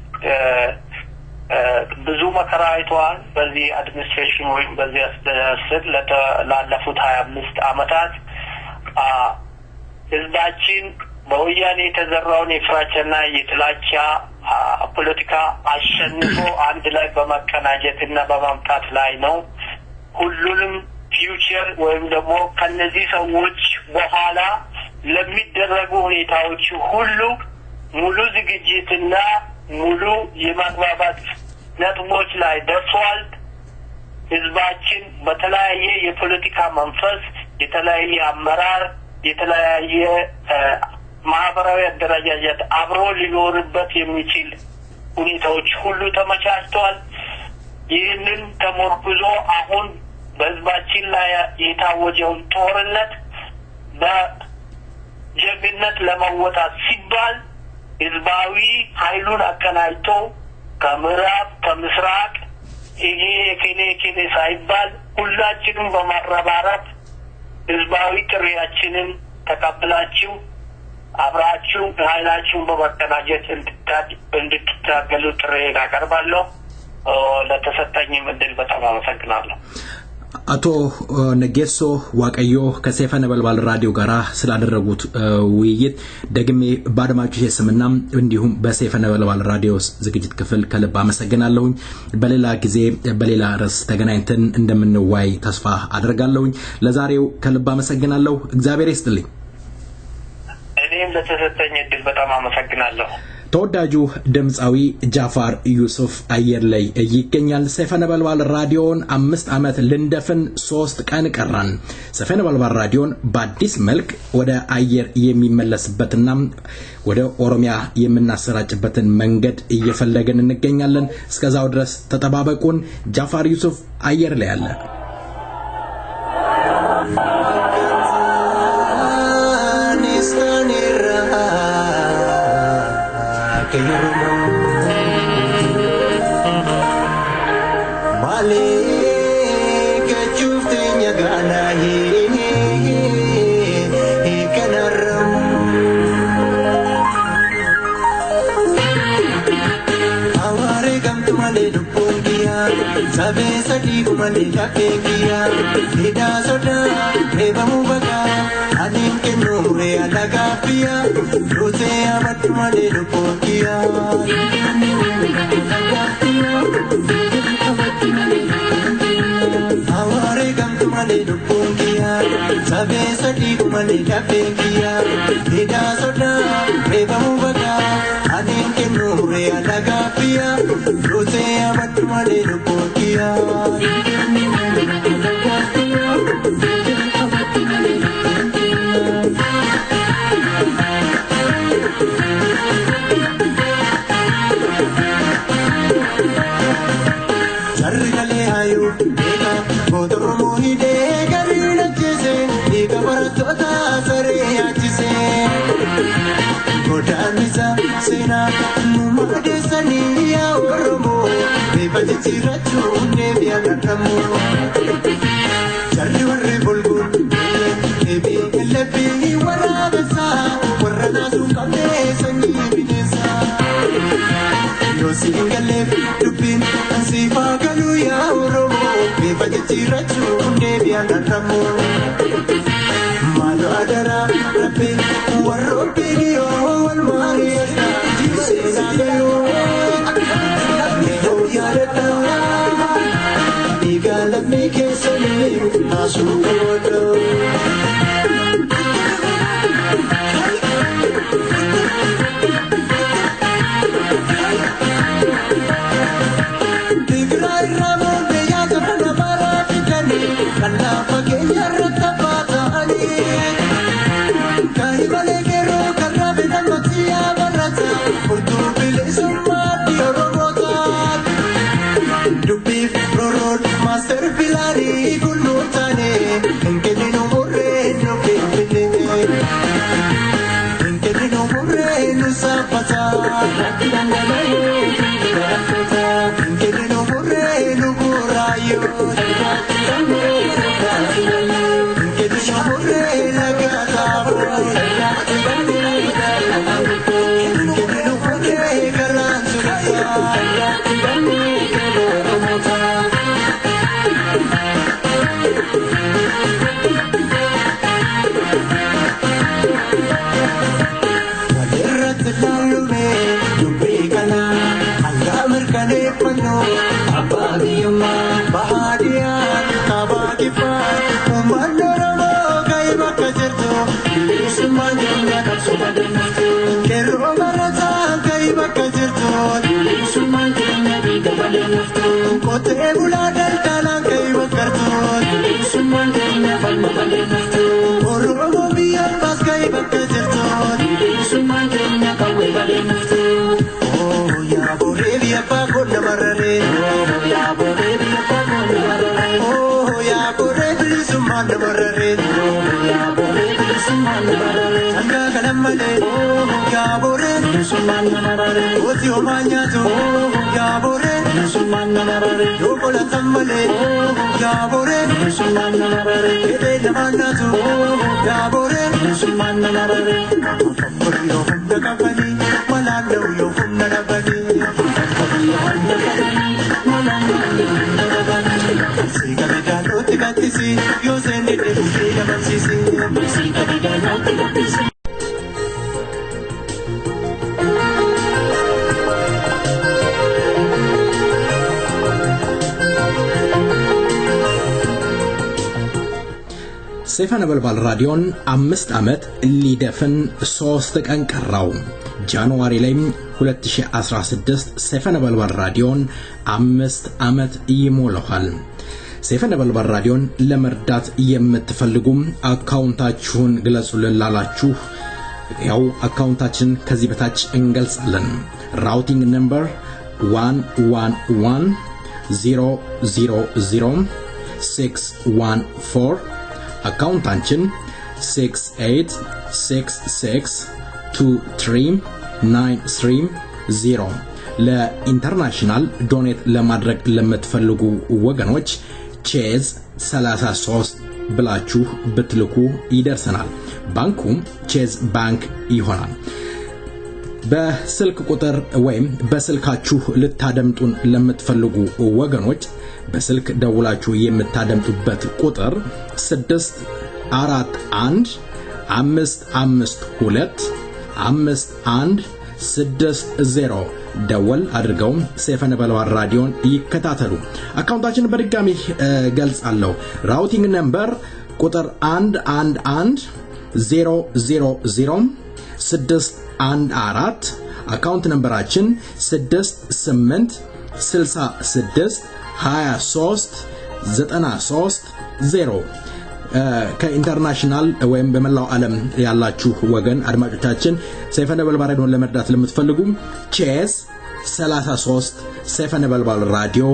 ብዙ መከራ አይቷል በዚህ አድሚኒስትሬሽን ወይም በዚህ አስተዳደር ላለፉት 25 አመታት ህዝባችን በወያኔ የተዘራውን የፍራቻና የጥላቻ ፖለቲካ አሸንፎ አንድ ላይ በመቀናጀትና በማምጣት ላይ ነው ሁሉንም ፊውቸር ወይም ደግሞ ከነዚህ ሰዎች በኋላ ለሚደረጉ ሁኔታዎች ሁሉ ሙሉ ዝግጅትና ሙሉ የማግባባት ነጥቦች ላይ ደርሷል ህዝባችን በተለያየ የፖለቲካ መንፈስ የተለያየ አመራር የተለያየ ማህበራዊ አደረጃጀት አብሮ ሊኖርበት የሚችል ሁኔታዎች ሁሉ ተመቻችተዋል ይህንን ተመርኩዞ አሁን በህዝባችን ላይ የታወጀውን ጦርነት በጀግንነት ለመወጣት ሲባል ህዝባዊ ኃይሉን አቀናጅቶ ከምዕራብ ከምስራቅ ይሄ ከኔ ሳይባል ሁላችንም በማረባረብ ህዝባዊ ጥሪያችንን ተቀብላችሁ አብራችሁ ኃይላችሁን በመቀናጀት እንድትታገሉ ጥሪ አቀርባለሁ ለተሰጠኝ እድል በጣም አመሰግናለሁ አቶ ነጌሶ ዋቀዮ ከሰይፈ ነበልባል ራዲዮ ጋራ ስላደረጉት ውይይት ደግሜ ባድማጮች ስምና እንዲሁም በሰይፈ ነበልባል ራዲዮ ዝግጅት ክፍል ከልብ አመሰግናለሁ በሌላ ጊዜ በሌላ ርዕስ ተገናኝተን እንደምንወያይ ተስፋ አደርጋለሁ ለዛሬው ከልብ አመሰግናለሁ እግዚአብሔር ይስጥልኝ እኔም ለተሰጠኝ እድል በጣም አመሰግናለሁ ተወዳጁ ድምጻዊ ጃፋር ዩሱፍ አየር ላይ ይገኛል ሰይፈ ነበልባል ራዲዮን 5 አመት ልንደፍን 3 ቀን ቀራን ሰይፈ ነበልባል ራዲዮን በአዲስ መልክ ወደ አየር የሚመለስበትና ወደ ኦሮሚያ የምናሰራጭበትን መንገድ እየፈለገን እንገኛለን እስከዛው ድረስ ተጠባበቁን ጃፋር ዩሱፍ አየር ላይ አለ sabesa di kumani kapekia ida soda reba mubaga anin kenure adagapia rose abatmale lupokia aware gamtumale lupokia sabesa di kumani kapekia ida soda reba mubaga anin kenure adagapia rose abatmale lupokia Jargale ayu eka godromo hide garina jese eka baratota sare achise godanisa sena numade saniya oromo bebajirachu nevya gatamu jarri warre bulgul ebi lebi warabasa warana sukame sanyi binesa yo singale dupin ansifa galu ya oromo bebajirachu nevya gatamu malo adara rabbi warro biyo wal mariya jisena galu Let me kiss you, I should go. Master Pilari Kunutane, and getting over no pain, and getting over no sapata, and getting over no burayo, and getting over la gata, and getting over Garanza. ሰይፈ ነበልባል ራዲዮን 5 ዓመት ሊደፍን 3 ቀን ቀረው። ጃንዋሪ ላይ 2016 ሰይፈ ነበልባል ራዲዮን 5 ዓመት ይሞላዋል። ሰይፈ ነበልባል ራዲዮን ለመርዳት የምትፈልጉም አካውንታችሁን ግለጹልን ላላችሁ ያው አካውንታችን ከዚህ በታች እንገልጻለን። ራውቲንግ ነምበር 111000 አካውንታችን 6866239330 ለኢንተርናሽናል ዶኔት ለማድረግ ለምትፈልጉ ወገኖች ቼዝ 33 ብላችሁ ብትልኩ ይደርሰናል። ባንኩም ቼዝ ባንክ ይሆናል። በስልክ ቁጥር ወይም በስልካችሁ ልታደምጡን ለምትፈልጉ ወገኖች በስልክ ደውላችሁ የምታደምጡበት ቁጥር 641 552 5160 ደወል አድርገው ሰይፈ ነበልባል ራዲዮን ይከታተሉ። አካውንታችን በድጋሚ ገልጻለሁ። ራውቲንግ ነምበር ቁጥር 111000 አካውንት ነምበራችን 6866239330 ከኢንተርናሽናል ወይም በመላው ዓለም ያላችሁ ወገን አድማጮቻችን ሰይፈ ነበልባል ራዲዮን ለመርዳት ለምትፈልጉ ቼስ 33 ሰይፈ ነበልባል ራዲዮ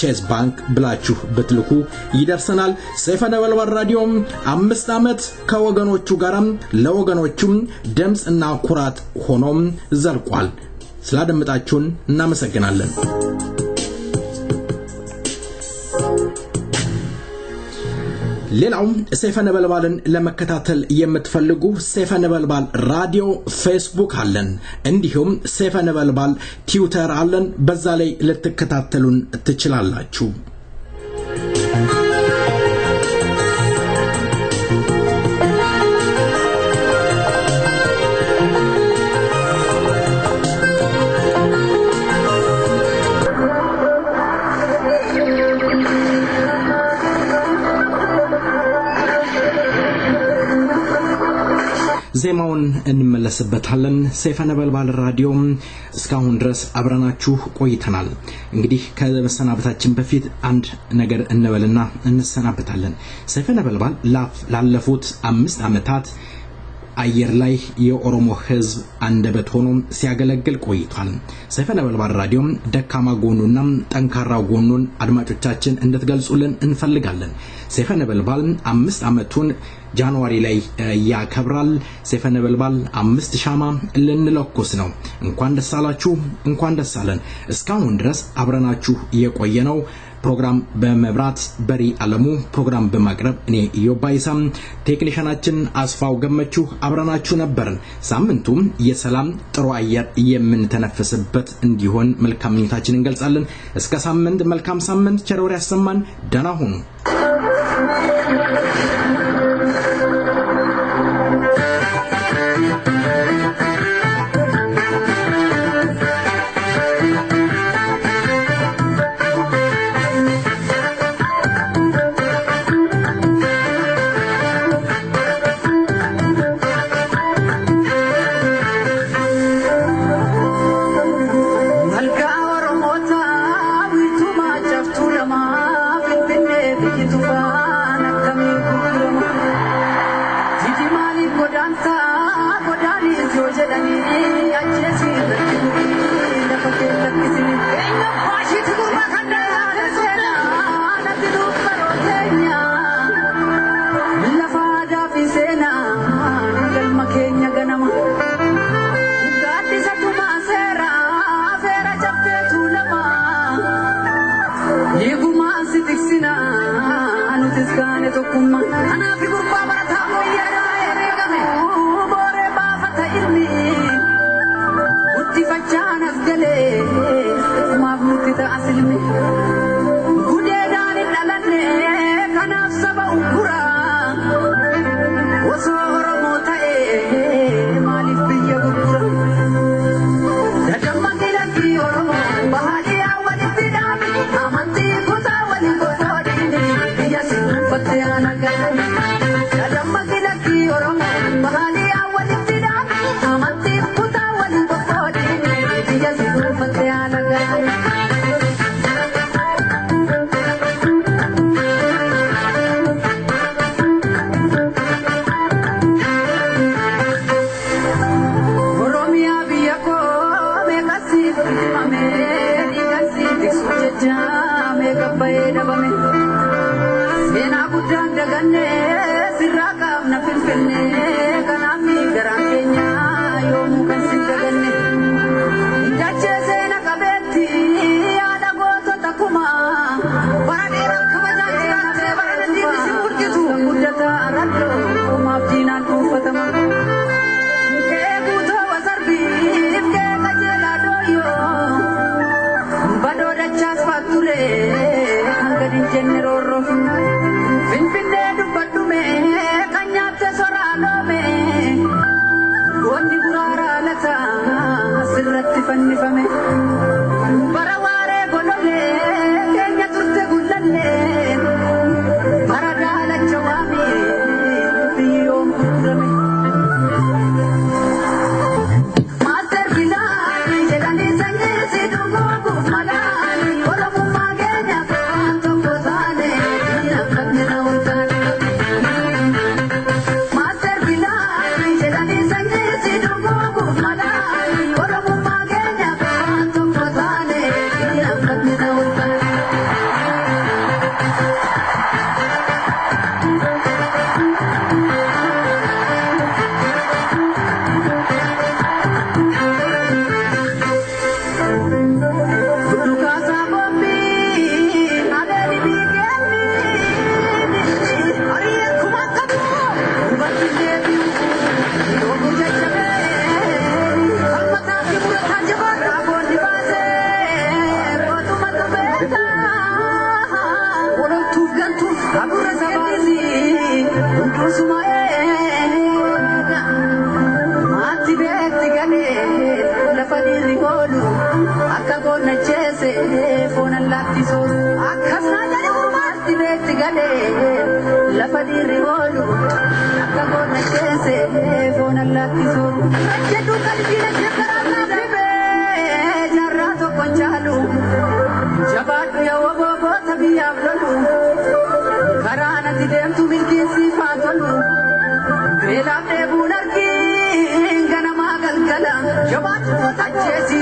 ቼስ ባንክ ብላችሁ ብትልኩ ይደርሰናል። ሰይፈ ነበልባል ራዲዮም 5 ዓመት ከወገኖቹ ጋርም ለወገኖቹም ድምጽና ኩራት ሆኖም ዘልቋል። ስላደመጣችሁን እናመሰግናለን። ሌላው ሰይፈ ነበልባልን ለመከታተል የምትፈልጉ ሰይፈ ነበልባል ራዲዮ ፌስቡክ አለን። እንዲሁም ሰይፈ ነበልባል ትዊተር አለን። በዛ ላይ ልትከታተሉን ትችላላችሁ። ዜማውን እንመለስበታለን። ሰይፈ ነበልባል ራዲዮ እስካሁን ድረስ አብረናችሁ ቆይተናል። እንግዲህ ከመሰናበታችን በፊት አንድ ነገር እንበልና እንሰናበታለን። ሰይፈ ነበልባል ላለፉት 5 ዓመታት አየር ላይ የኦሮሞ ህዝብ አንደበት ሆኖ ሲያገለግል ቆይቷል። ሰይፈ ነበልባል ራዲዮ ደካማ ጎኑና ጠንካራ ጎኑን አድማጮቻችን እንድትገልጹልን እንፈልጋለን። ሰይፈ ነበልባል 5 ዓመቱን ጃንዋሪ ላይ ያከብራል። ሰይፈ ነበልባል 5 ሻማ ልንለኩስ ነው። እንኳን ደስ አላችሁ፣ እንኳን ደስ አለን። እስካሁን ድረስ አብረናችሁ የቆየነው ፕሮግራም በመብራት በሪ አለሙ፣ ፕሮግራም በማቅረብ እኔ ዮባይሳም፣ ቴክኒሻናችን አስፋው ገመቹ አብረናችሁ ነበርን። ሳምንቱም የሰላም ጥሩ አየር የምንተነፍስበት እንዲሆን መልካም ምኞታችንን እንገልጻለን። እስከ ሳምንት መልካም ሳምንት ቸር ወሬ ያሰማን። ደህና ሁኑ። Fatama, ke buta wasarbi, ke dachas fature angadin jennerorro finfinne dubbadume kanyatte sorano me wonni burara lata sirratti fannifame baraware golole kenya turte gullalle baradala jawami biyo kurame master bila jelani sange sidugo kumalani oromo magenya to kozane nakatna utane master bila jelani sange sidugo kumalani oromo magenya to kozane nakatna utane Tukasa bombi adeli bigeli ariye kumakabu batidedi yogu jajabe amata kimurata jabara bondi base botu matubeta wolo tugantu abura sabasi untusumae Mati beti gale la fadiri golu akka gonna chese fona latti solo akka sagale mati beti gale la fadiri golu akka gonna chese fona latti solo jedu kalbina jekarana bebe jarrato konchalu jabatu ya wobo tabiya blolu karana tidemtu milkisi fatolu Bela de bunarki gana magal gala jabatu tachesi